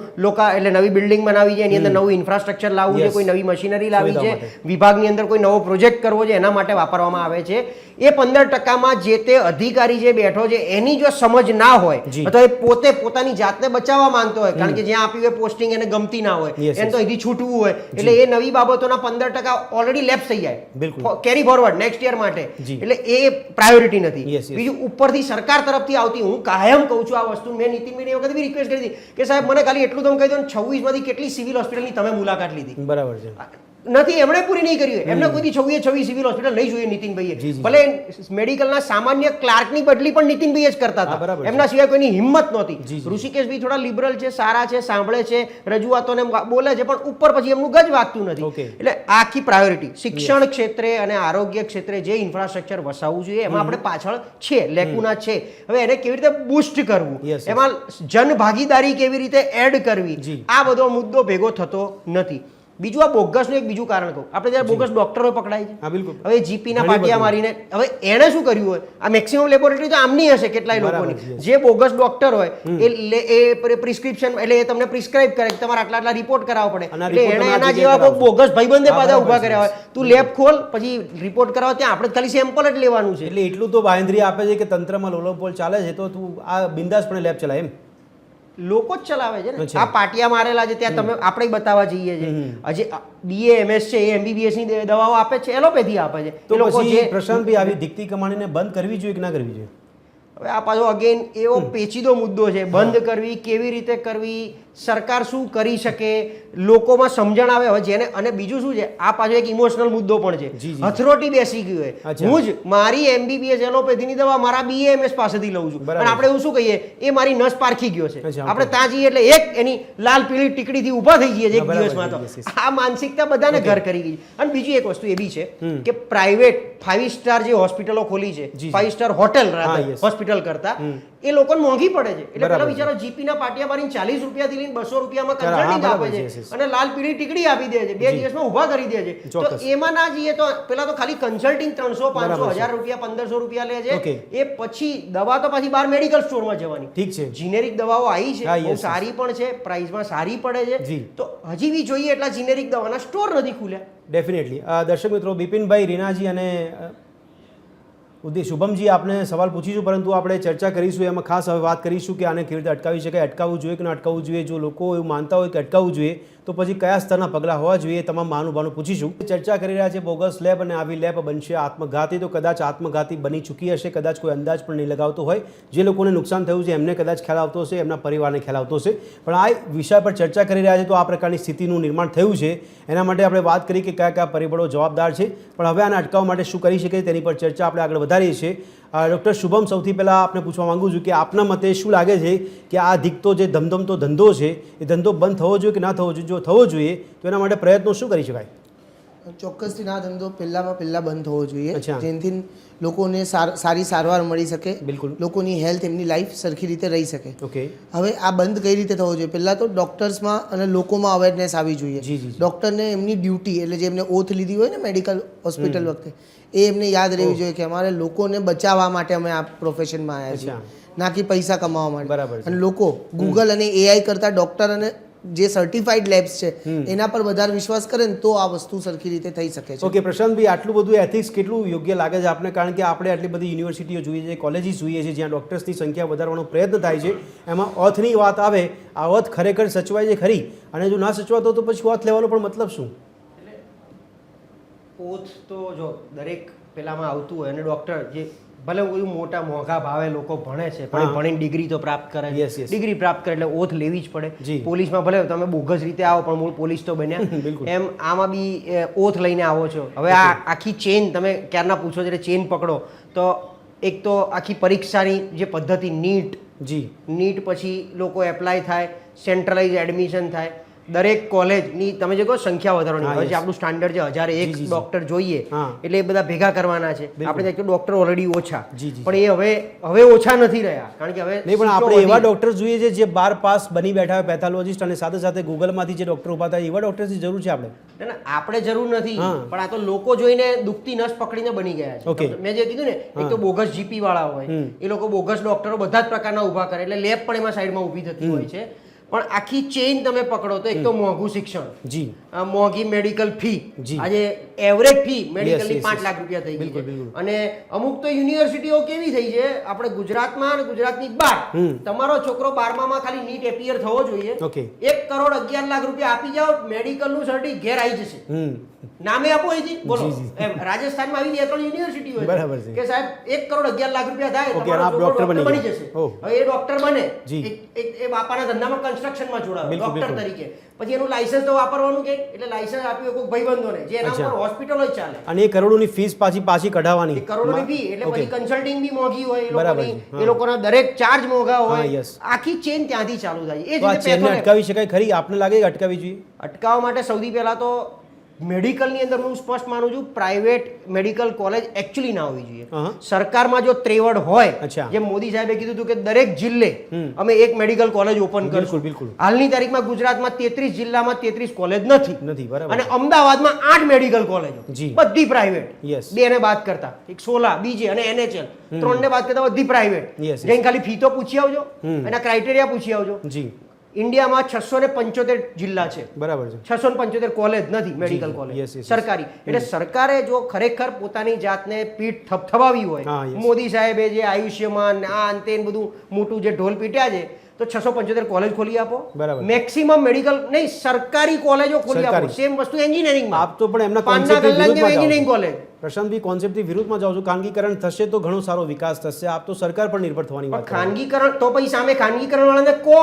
એટલે નવી બિલ્ડિંગ બનાવી છે, એની અંદર નવું ઇન્ફ્રાસ્ટ્રક્ચર લાવવું છે, Yes. કોઈ નવી મશીનરી લાવી સુવિધા છે, માટે. વિભાગની અંદર કોઈ નવો પ્રોજેક્ટ કરવો છે, એના માટે વાપરવામાં આવે છે. એ 15%માં જે તે અધિકારી જે બેઠો છે એની જો સમજ ના હોય જી. અથવા એ પોતે પોતાની જાતને બચાવવા માંગતો હોય, કારણ કે જ્યાં આપ્યું હોય પોસ્ટિંગ એને ગમતી ના હોય, Yes, એને તો અહીંથી છૂટવું હોય, એટલે એ નવી બાબતોના 15% ઓલરેડી લેપ્સ થઈ જાય, બિલકુલ. કેરી ફોરવર્ડ નેક્સ્ટ યર માટે. જી. એટલે એ પ્રાયોરિટી નથી. Yes, yes. બીજું ઉપરથી સરકાર તરફથી આવતી, હું કાયમ કહું છું આ વસ્તુ, મેં નીતિનભાઈ એ વખતે બી રિક્વેસ્ટ કરી હતી કે સાહેબ મને ખાલી એટલું તમે કહી દો 26 માંથી કેટલી સિવિલ હોસ્પિટલની તમે મુલાકાત લીધી? બરાબર છે. નથી, એમણે પૂરી નહીં કરી હોય. એમને કોઈ 26 સિવિલ હોસ્પિટલ નહીં જોઈએ નીતિનભાઈએ. ભલે મેડિકલના સામાન્ય ક્લાર્કની બદલી પણ નીતિનભાઈએ જ કરતા હતા, એમના સિવાય કોઈની હિંમત નહોતી. ઋષિકેશભાઈ થોડા લિબરલ છે, સારા છે, સાંભળે છે, રજૂઆતોને બોલે છે, પણ ઉપર પછી એમનું ગજ વાગતું નથી. એટલે આખી પ્રાયોરિટી શિક્ષણ ક્ષેત્રે અને આરોગ્ય ક્ષેત્રે જે ઇન્ફ્રાસ્ટ્રક્ચર વસાવવું જોઈએ એમાં આપણે પાછળ છે, લેકુના છે. હવે એને કેવી રીતે બુસ્ટ કરવું, એમાં જન ભાગીદારી કેવી રીતે એડ કરવી, આ બધો મુદ્દો ભેગો થતો નથી. બીજું આ બોગસનું એક બીજું કારણ કહું, આપણે જ્યારે બોગસ ડોક્ટરો પકડાય છે, હવે જીપીના પાટિયા મારીને, હવે એણે શું કર્યું હોય, આ મેક્સિમમ લેબોરેટરી તો આમની હશે કેટલાય લોકોની, જે બોગસ ડોક્ટર હોય એ પ્રિસ્ક્રિપ્શન એટલે એ તમને પ્રિસ્ક્રાઇબ કરે કે તમારે આટલા આટલા રિપોર્ટ કરાવવો પડે, એટલે એણે એના જેવા કોઈ બોગસ ભાઈબંધે પાછા ઊભા કર્યા હોય, તું લેબ ખોલ પછી રિપોર્ટ કરાવો, ત્યાં આપણે ખાલી સેમ્પલ જ લેવાનું છે. એટલે એટલું તો બાંયધરી આપે છે કે તંત્રમાં લોલોપોલ ચાલે છે, તો તું આ બિંદાસપણે લેબ ચલાય એમ. લોકો જ ચલાવે છે ને, આ પાટિયા મારેલા છે ત્યાં તમે આપણે બતાવવા જઈએ છીએ. હજી BA MS છે એ MBBS ની દવાઓ આપે છે, એલોપેથી આપે છે. તો પછી પ્રશાંતભાઈ આવી દીકતી કમાણીને બંધ કરવી જોઈએ કે ના કરવી જોઈએ? હવે આ પાછો અગેન એવો પેચીદો મુદ્દો છે, બંધ કરવી કેવી રીતે કરવી, સરકાર શું કરી શકે, લોકોમાં સમજણ આવે. હવે જેને, અને બીજું શું છે, આ પાછો એક ઇમોશનલ મુદ્દો પણ છે, હથરોટી બેસી ગયું હોય. હું જ મારી MBBS એલોપેથીની દવા મારા BA MS પાસેથી લઉં છું, અને આપણે એવું શું કહીએ, એ મારી નસ પારખી ગયો છે, આપણે ત્યાં જઈએ એટલે એક એની લાલ પીળી ટીકડીથી ઊભા થઈ જઈએ એક દિવસમાં. તો આ માનસિકતા બધાને ઘર કરી ગઈ. અને બીજી એક વસ્તુ એ બી છે કે પ્રાઇવેટ 5 સ્ટાર જે હોસ્પિટલો ખોલી છે, 5 સ્ટાર હોટેલ હોસ્પિટલ કરતા એ લોકોને મોંઘી પડે છે. એટલે પેલા બિચારો જીપીના પાટિયા મારીને 40 રૂપિયાથી લઈને 200 રૂપિયામાં કન્સલ્ટિંગ આપે છે અને લાલ પીળી ટીકડી આપી દે છે, 2 દિવસમાં ઊભા કરી દે છે. તો એમાં ના જઈએ તો પેલા તો ખાલી કન્સલ્ટિંગ 300 500 1000 રૂપિયા 1500 રૂપિયા લે છે. એ પછી દવા તો પછી બહાર મેડિકલ સ્ટોરમાં જવાની. ઠીક છે, જીનેરિક દવાઓ આવી છે, બહુ સારી પણ છે, પ્રાઇસમાં સારી પડે છે. તો હજી બી જોઈએ એટલા જીનેરિક દવાના સ્ટોર નથી ખુલ્યા. ડેફિનેટલી. દર્શક મિત્રો, બિપિનભાઈ, રીનાજી અને શુભમજી આપને સવાલ પૂછીશું, પરંતુ આપણે ચર્ચા કરીશું એમાં ખાસ હવે વાત કરીશું કે આને કેવી રીતે અટકાવી શકાય, અટકાવવું જોઈએ કે ન અટકાવવું જોઈએ. જો લોકો એવું માનતા હોય કે અટકાવવું જોઈએ તો પછી કયા સ્તરના પગલાં હોવા જોઈએ, તમામ મહાનુભાવોને પૂછીશું. ચર્ચા કરી રહ્યા છે બોગસ લેબ, અને આવી લેબ બનશે આત્મઘાતી. તો કદાચ આત્મઘાતી બની ચૂકી હશે, કદાચ કોઈ અંદાજ પણ નહીં લગાવતો હોય. જે લોકોને નુકસાન થયું છે એમને કદાચ ખ્યાલ આવતો હશે, એમના પરિવારને ખ્યાલ આવતો હશે, પણ આ વિષય પર ચર્ચા કરી રહ્યા છે. તો આ પ્રકારની સ્થિતિનું નિર્માણ થયું છે, એના માટે આપણે વાત કરી કે કયા કયા પરિબળો જવાબદાર છે, પણ હવે આને અટકાવવા માટે શું કરી શકે તેની પર ચર્ચા આપણે આગળ વધારીએ છીએ. ડૉક્ટર શુભમ, સૌથી પહેલાં આપને પૂછવા માંગુ છું કે આપના મતે શું લાગે છે કે આ દીકતો જે ધમધમતો ધંધો છે એ ધંધો બંધ થવો જોઈએ કે ના થવો જોઈએ? જો થવો જોઈએ તો એના માટે પ્રયત્નો શું કરી શકાય? ચોક્કસથી આ ધંધો પહેલાં બંધ થવો જોઈએ, જેનાથી લોકોને સારી સારવાર મળી શકે, બિલકુલ, લોકોની હેલ્થ, એમની લાઈફ સરખી રીતે રહી શકે. ઓકે. હવે આ બંધ કઈ રીતે થવો જોઈએ? પહેલાં તો ડૉક્ટર્સમાં અને લોકોમાં અવેરનેસ આવવી જોઈએ. ડૉક્ટરને એમની ડ્યુટી, એટલે જે એમને ઓથ લીધી હોય ને મેડિકલ હોસ્પિટલ વખતે, એ એમને યાદ રહેવી જોઈએ કે અમારે લોકોને બચાવવા માટે અમે આ પ્રોફેશનમાં આવ્યા છીએ, ના કે પૈસા કમાવા માટે. બરાબર. અને લોકો ગૂગલ અને AI કરતાં ડૉક્ટર અને જે સર્ટિફાઈડ લેબ્સ છે એના પર વધારે વિશ્વાસ કરે ને તો આ વસ્તુ સરખી રીતે થઈ શકે છે. ઓકે પ્રશાંતભાઈ, આટલું બધું એથિક્સ કેટલું યોગ્ય લાગે છે આપને? કારણ કે આપણે આટલી બધી યુનિવર્સિટીઓ જોઈએ છે, કોલેજીસ જોઈએ છે, જ્યાં ડૉક્ટર્સની સંખ્યા વધારવાનો પ્રયત્ન થાય છે, એમાં ઓથની વાત આવે, આ ઓથ ખરેખર સચવાય છે ખરી? અને જો ના સચવાતો તો પછી ઓથ લેવાનો પણ મતલબ શું? ઓથ તો જો દરેક પેલામાં આવતું હોય, અને ડૉક્ટર જે ભલે કોઈ મોટા મોંઘા ભાવે લોકો ભણે છે, પણ ભણીને ડિગ્રી તો પ્રાપ્ત કરે છે, ડિગ્રી પ્રાપ્ત કરે એટલે ઓથ લેવી જ પડે. પોલીસમાં ભલે તમે બોગસ રીતે આવો પણ મૂળ પોલીસ તો બન્યા, એમ આમાં બી ઓથ લઈને આવો છો. હવે આ આખી ચેન તમે ક્યારના પૂછો એટલે ચેન પકડો તો એક તો આખી પરીક્ષાની જે પદ્ધતિ નીટ પછી લોકો એપ્લાય થાય, સેન્ટ્રલાઇઝ એડમિશન થાય, દરેક કોલેજની તમે જે કહો સંખ્યા વધારવાની. હવે જે આપણું સ્ટાન્ડર્ડ છે 1001 ડોક્ટર જોઈએ એટલે એ બધા ભેગા કરવાના છે. આપણે ડોક્ટર ઓલરેડી ઓછા, પણ એ હવે ઓછા નથી રહ્યા, કારણ કે હવે નહીં, પણ આપણે એવા ડોક્ટર જોઈએ છે જે 12 પાસ બની બેઠા હોય, પેથોલોજીસ્ટ, અને સાથે સાથે ગૂગલમાંથી જે ડોક્ટર ઉભા થાય, એવા ડોક્ટરની જરૂર છે આપણે? આપણે જરૂર નથી, પણ આ તો લોકો જોઈને દુખતી નસ પકડીને બની ગયા છે. મેં જે કીધું ને, એક તો બોગસ જીપી વાળા હોય, એ લોકો બોગસ ડોક્ટરો બધા જ પ્રકારના ઉભા કરે, એટલે લેબ પણ એમાં સાઈડમાં ઊભી થતી હોય છે. પણ આખી ચેઇન તમે પકડો તો એક તો મોંઘું શિક્ષણ, મોંઘી મેડિકલ ફી, આજે એવરેજ ફી મેડિકલની 5 લાખ રૂપિયા થઈ ગઈ છે. અને અમુક તો યુનિવર્સિટીઓ કેવી થઈ છે, આપણે ગુજરાતમાં અને ગુજરાતની બહાર, તમારો છોકરો 12મામાં ખાલી નીટ એપિયર થવો જોઈએ, 1 કરોડ 11 લાખ રૂપિયા આપી જાઓ, મેડિકલનું સર્ટિફિકેટ ઘેર આવી જશે, નામે આપો અહીંથી, બોલો. રાજસ્થાનમાં આવી 2-3 યુનિવર્સિટીઓ છે કે સાહેબ 1 કરોડ 11 લાખ રૂપિયા થાય, તમારો છોકરો ડોક્ટર બની જશે. હવે એ ડોક્ટર બને, એ બાપાના ધંધામાં કન્સ્ટ્રક્શનમાં જોડાયો બિલકુલ, ડોક્ટર બિલકુલ. તરીકે, પછી એનું લાયસન્સ તો વાપરવાનું કે એટલે લાયસન્સ આપ્યું કોઈ ભાઈબંધોને જે એના અચ્છા. ઉપર હોસ્પિટલો જ ચાલે. અને એ કરોડોની ફીસ પાછી કઢાવવાની. એ કરોડોની ફી એટલે ઓકે. પછી કન્સલ્ટિંગ બી મોંઘી હોય એ બરાબર લોકોની, છે. હા. એ લોકોના દરેક ચાર્જ મોંઘા હા, હોય, yes. આખી ચેન ત્યાંથી ચાલુ થાય. એ જ તો આ રીતે ચેનને પેથોલેબ. અટકાવી શકાય ખરી? આપને લાગે કે અટકાવી જોઈએ? અટકાવવા માટે સૌથી પહેલા તો મેડિકલની અંદર હું સ્પષ્ટ માનું છું પ્રાઇવેટ મેડિકલ કોલેજ એકચ્યુઅલી ના હોવી જોઈએ. હા. સરકારમાં જો ત્રેવડ હોય, અચ્છા. જેમ મોદી સાહેબે કીધું હતું કે દરેક જિલ્લે અમે એક મેડિકલ કોલેજ ઓપન બિલકુલ, કરશું. બિલકુલ. હાલની તારીખમાં ગુજરાતમાં 33 જિલ્લામાં 33 કોલેજ નથી. નથી, બરાબર. અને અમદાવાદમાં 8 મેડિકલ કોલેજો, જી. બધી પ્રાઇવેટ. Yes. બે ને બાદ કરતા એક 16 બીજે અને NHL, 3 ને બાદ કરતા બધી પ્રાઇવેટ. Yes, yes. જઈને ખાલી ફી તો પૂછી આવજો, એના ક્રાઇટેરિયા પૂછી આવજો. જી, ઇન્ડિયામાં 675 જિલ્લા છે, બરાબર છે. 675 કોલેજ નથી મેડિકલ જી, કોલેજ yes, yes, yes. સરકારી. એટલે સરકારે જો ખરેખર પોતાની જાતને પીઠ થપથપાવી હોય, હા, yes. મોદી સાહેબે જે આયુષ્યમાન આ અંતે ને બધું મોટું જે ઢોલ પીટ્યા છે, તો 675 કોલેજ ખોલી આપો. બરાબર. મેક્સિમમ મેડિકલ નહીં, સરકારી કોલેજો ખોલી આપો. સરકારી. સેમ વસ્તુ એન્જિનિયરિંગમાં. આપ તો પણ એમના પાનના concept ની ગલ્લાની વિરુદ્ધમાં જાઓ એન્જિનિયરિંગ છો. કોલેજ. પ્રશાંતભાઈ, કોન્સેપ્ટથી વિરુદ્ધમાં જાઓ છો. ખાનગીકરણ થશે તો ઘણો સારો વિકાસ થશે. આપ તો સરકાર પર નિર્ભર થવાની પણ વાત કરો છો. ખાનગીકરણ તો પછી સામે ખાનગીકરણ વાળાને કહો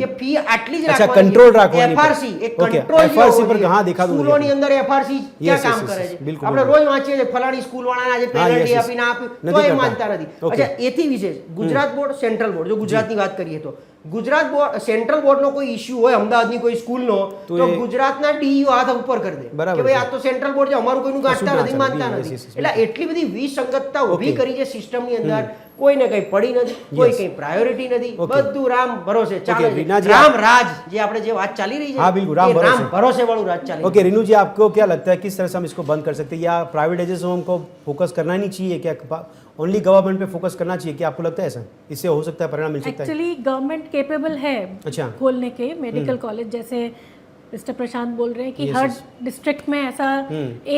કે ફી આટલી જ અચ્છા, રાખવાની. control રાખવાની. FRC એક Okay, control જે FRC હોવો પર જોઈએ. હા દેખાતું નથી. સ્કૂલોની અંદર FRC Yes, ક્યાં yes, કામ yes, કરે yes. છે? બિલકુલ, આપણે બિલકુલ. રોજ વાંચીએ છીએ ફલાણી સ્કૂલ વાળાને આજે હા, yes, પેનલ્ટી yes. આપીને આપ્યું, નથી તો એ કરતા. માનતા નથી. Okay. અચ્છા, એથી વિશેષ ગુજરાત બોર્ડ, સેન્ટ્રલ બોર્ડ, જો ગુજરાતની વાત કરીએ તો ગુજરાત બોર્ડ, સેન્ટ્રલ બોર્ડનો કોઈ ઇશ્યુ હોય અમદાવાદની કોઈ સ્કૂલનો, તો તો એ- ગુજરાતના DEO હાથ ઉપર કરી દે બરાબર કે ભાઈ છે. આ તો સેન્ટ્રલ બોર્ડ છે, અમારું કોઈનું કશું ગાંઠતા ના નથી, ચાલે. માનતા Yes, નથી. yes, yes. એટલે એટલી બધી વિસંગતતા ઊભી Okay. કરી છે સિસ્ટમની અંદર. કોઈને કઈ પડી નથી, કોઈ Yes. કઈ પ્રાયોરિટી નથી, Okay. બધું રામ ભરોસે ચાલે છે. રીનાજી, રામ રાજ જે આપણે જે વાત ચાલી રહી છે, हाँ, बिल्कुल, राम એ भरोसे. રામ ભરોસે वालू राज चाली ओके रीनू जी, आपको क्या लगता है किस तरह से हम इसको बंद कर सकते हैं, या प्राइवेट एजेंसी हमको फोकस करना नहीं चाहिए, क्या ओनली गवर्नमेंट पे फोकस करना चाहिए? क्या आपको लगता है ऐसा इससे हो सकता है परिणाम मिल सकता है? एक्चुअली गवर्नमेंट केपेबल है अच्छा। खोलने के मेडिकल कॉलेज, जैसे मिस्टर प्रशांत बोल रहे हैं कि Yes, हर yes. डिस्ट्रिक्ट में ऐसा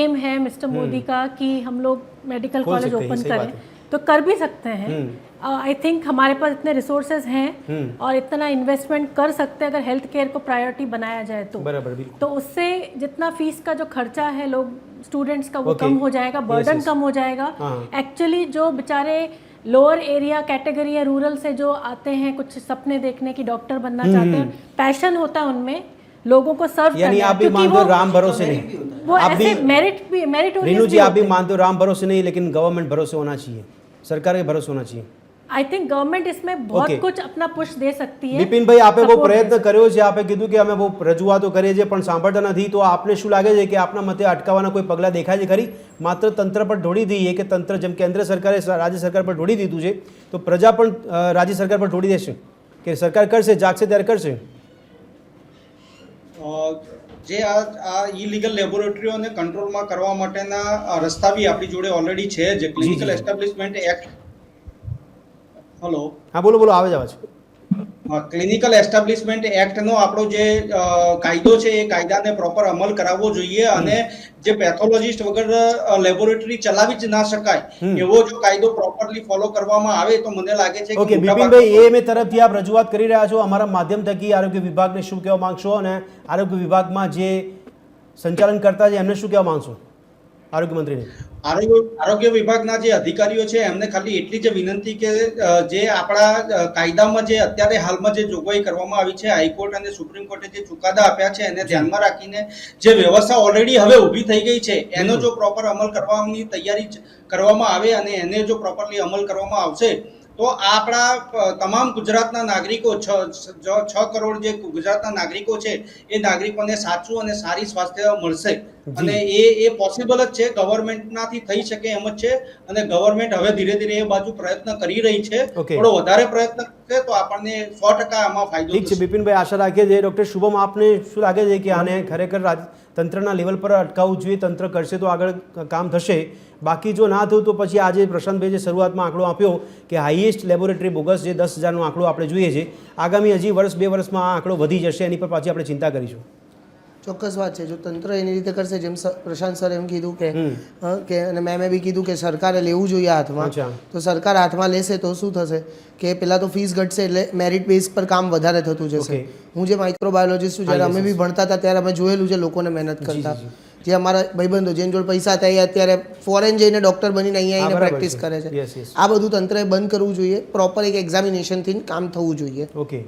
एम है मिस्टर मोदी का कि हम लोग मेडिकल खोल कॉलेज सकते हैं, ओपन सही करें, बात है। तो कर भी सकते हैं. आई थिंक हमारे पास इतने रिसोर्सेज हैं और इतना इन्वेस्टमेंट कर सकते हैं अगर हेल्थ केयर को प्रायोरिटी बनाया जाए तो. बराबर, बिल्कुल. तो उससे जितना फीस का जो खर्चा है लोग स्टूडेंट्स का वो Okay. कम हो जाएगा, Yes, बर्डन yes. कम हो जाएगा. हाँ. एक्चुअली जो बेचारे लोअर एरिया कैटेगरी या रूरल से जो आते हैं, कुछ सपने देखने की, डॉक्टर बनना चाहते हैं, पैशन होता है उनमें लोगों को सर्व यानी आप भी मानते हो राम भरोसे नहीं? वो आप ऐसे भी मेरिटोरियस रीनू जी, आप भी मानते हो राम भरोसे नहीं, लेकिन गवर्नमेंट भरोसे होना चाहिए, सरकार के भरोसे होना चाहिए? आई थिंक गवर्नमेंट इसमें बहुत Okay. कुछ अपना पुश दे सकती है. બિપિનભાઈ, આપે બહુ Support પ્રયત્ન દે કર્યો છે, આપે કીધું કે અમે બહુ રજૂઆતો કરીએ છીએ પણ સાંભળતા નથી, તો આપને શું લાગે છે કે આપના મતે અટકાવવાના કોઈ પગલાં દેખાય છે ખરી? માત્ર તંત્ર પર ઢોળી દઈએ કે તંત્ર જેમ કેન્દ્ર સરકારે રાજ્ય સરકાર પર ઢોળી દીધું છે, તો પ્રજા પણ રાજ્ય સરકાર પર ઢોળી દેશે કે સરકાર કરશે, જાગશે ત્યારે કરશે? જે આ ઇલીગલ લેબોરેટરીઓને કંટ્રોલમાં કરવા માટેના રસ્તા બી આપણી જોડે ઓલરેડી છે. જે ક્લિનિકલ એસ્ટાબ્લિશમેન્ટ એક્ટ, હલો, હા બોલો બોલો, આવે જ આવે છે. ક્લિનિકલ એસ્ટાબ્લિશમેન્ટ એક્ટનો આપણો જે કાયદો છે એ કાયદાને પ્રોપર અમલ કરાવવો જોઈએ અને જે પેથોલોજીસ્ટ વગર લેબોરેટરી ચલાવી જ ના શકાય એવો જો કાયદો પ્રોપરલી ફોલો કરવામાં આવે તો મને લાગે છે કે ઓકે બિપિનભાઈ, એ મેં તરફથી આપ રજૂઆત કરી રહ્યા છો, અમારા માધ્યમ થકી આરોગ્ય વિભાગને શું કહેવા માંગશો અને આરોગ્ય વિભાગમાં જે સંચાલન કરતા છે એમને શું કહેવા માંગશો, આરોગ્ય મંત્રીને? આરોગ્ય વિભાગના જે અધિકારીઓ છે એમને ખાલી એટલી જ વિનંતી કે જે આપણા કાયદામાં જે અત્યારે હાલમાં જે જોગવાઈ કરવામાં આવી છે, હાઈકોર્ટ અને સુપ્રીમ કોર્ટે જે ચુકાદા આપ્યા છે એને ધ્યાનમાં રાખીને જે વ્યવસ્થા ઓલરેડી હવે ઊભી થઈ ગઈ છે એનો જો પ્રોપર અમલ કરવાની તૈયારી કરવામાં આવે અને એને જો પ્રોપરલી અમલ કરવામાં આવશે તો આપણા તમામ ગુજરાતના નાગરિકો 6 કરોડ જે ગુજરાતના નાગરિકો છે એ નાગરિકોને સાચું અને સારી સ્વાસ્થ્ય મળશે અને એ પોસિબલ જ છે, ગવર્મેન્ટનાથી થઈ શકે એમ જ છે અને ગવર્મેન્ટ હવે ધીરે ધીરે એ બાજુ પ્રયત્ન કરી રહી છે. થોડો વધારે પ્રયત્ન કરે તો આપણને 100% આમાં ફાયદો ઠીક છે બિપિનભાઈ, આશા રાખીએ છીએ. ડૉક્ટર શુભમ, આપને શું લાગે છે કે આને ખરેખર તંત્રના લેવલ પર અટકાવવું જોઈએ? તંત્ર કરશે તો આગળ કામ થશે, બાકી જો ના થયું તો પછી આજે પ્રશાંતભાઈ જે શરૂઆતમાં આંકડો આપ્યો કે હાઈએસ્ટ લેબોરેટરી બોગસ જે 10,000નો આંકડો આપણે જોઈએ છે, આગામી હજી વર્ષ 2 વર્ષમાં આ આંકડો વધી જશે, એની પર પાછી આપણે ચિંતા કરીશું. ચોક્કસ વાત છે. જો તંત્ર એની રીતે કરશે, જેમ પ્રશાંત સર એમ કીધું કે અને મેમે બી કીધું કે સરકારે લેવું જોઈએ હાથમાં, તો સરકાર હાથમાં લેશે તો શું થશે કે પહેલાં તો ફીસ ઘટશે એટલે મેરિટ બેઝ પર કામ વધારે થતું જશે. હું જે માઇક્રોબાયોલોજીસ્ટ છું, જ્યારે અમે બી ભણતા હતા ત્યારે અમે જોયેલું છે લોકોને મહેનત કરતા, જે અમારા ભાઈબંધો જેની જોડે પૈસા હતા એ અત્યારે ફોરેન જઈને ડૉક્ટર બનીને અહીંયા આવીને પ્રેક્ટિસ કરે છે. આ બધું તંત્રએ બંધ કરવું જોઈએ, પ્રોપર એક એક્ઝામિનેશનથી કામ થવું જોઈએ. ઓકે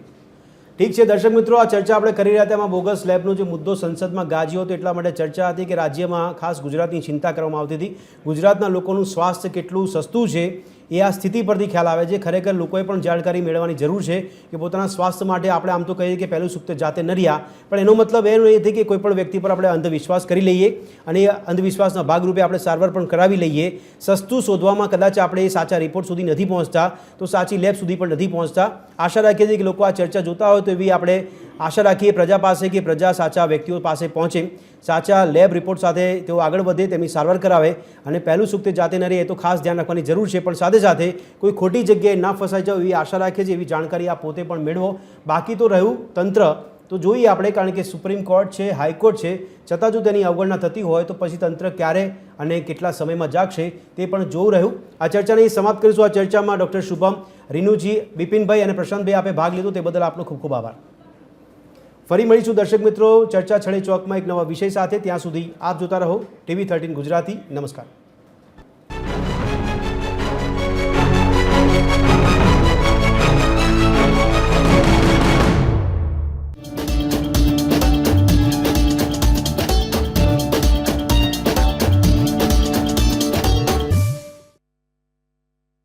ઠીક છે દર્શક મિત્રો, આ ચર્ચા આપણે કરી રહ્યા હતા એમાં બોગસ લેબનો જે મુદ્દો સંસદમાં ગાજ્યો હતો એટલા માટે ચર્ચા હતી કે રાજ્યમાં ખાસ ગુજરાતની ચિંતા કરવામાં આવતી હતી. ગુજરાતના લોકોનું સ્વાસ્થ્ય કેટલું સસ્તું છે એ આ સ્થિતિ પરથી ખ્યાલ આવે છે. ખરેખર લોકોએ પણ જાણકારી મેળવવાની જરૂર છે કે પોતાના સ્વાસ્થ્ય માટે આપણે આમ તો કહીએ કે પહેલું સુખ તો જાતે ન રહ્યા, પણ એનો મતલબ એ નથી કે કોઈ પણ વ્યક્તિ પર આપણે અંધવિશ્વાસ કરી લઈએ અને એ અંધવિશ્વાસના ભાગરૂપે આપણે સારવાર પણ કરાવી લઈએ. સસ્તું શોધવામાં કદાચ આપણે એ સાચા રિપોર્ટ સુધી નથી પહોંચતા તો સાચી લેબ સુધી પણ નથી પહોંચતા. આશા રાખીએ છીએ કે લોકો આ ચર્ચા જોતા હોય તો એવી આપણે આશા રાખીએ પ્રજા પાસે કે પ્રજા સાચા વ્યક્તિઓ પાસે પહોંચે, સાચા લેબ રિપોર્ટ સાથે તેઓ આગળ વધે, તેમની સારવાર કરાવે અને પહેલું સુખ તે જાતે ન રહે એ તો ખાસ ધ્યાન રાખવાની જરૂર છે. પણ સાથે સાથે કોઈ ખોટી જગ્યાએ ના ફસાઈ જાવ એવી આશા રાખીએ છીએ. એવી જાણકારી આપ પોતે પણ મેળવો. બાકી તો રહ્યું તંત્ર, તો જોઈએ આપણે, કારણ કે સુપ્રીમ કોર્ટ છે, હાઈકોર્ટ છે, છતાં જો તેની અવગણના થતી હોય તો પછી તંત્ર ક્યારે અને કેટલા સમયમાં જાગશે તે પણ જોવું રહ્યું. આ ચર્ચાને અહીં સમાપ્ત કરીશું. આ ચર્ચામાં ડૉક્ટર શુભમ, રીનુજી, બિપિનભાઈ અને પ્રશાંતભાઈ આપે ભાગ લીધો તે બદલ આપનો ખૂબ ખૂબ આભાર. ફરી મળીશું દર્શક મિત્રો ચર્ચા છડે ચોકમાં એક નવા વિષય સાથે. ત્યાં સુધી આપ જોતા રહો TV13 ગુજરાતી. નમસ્કાર.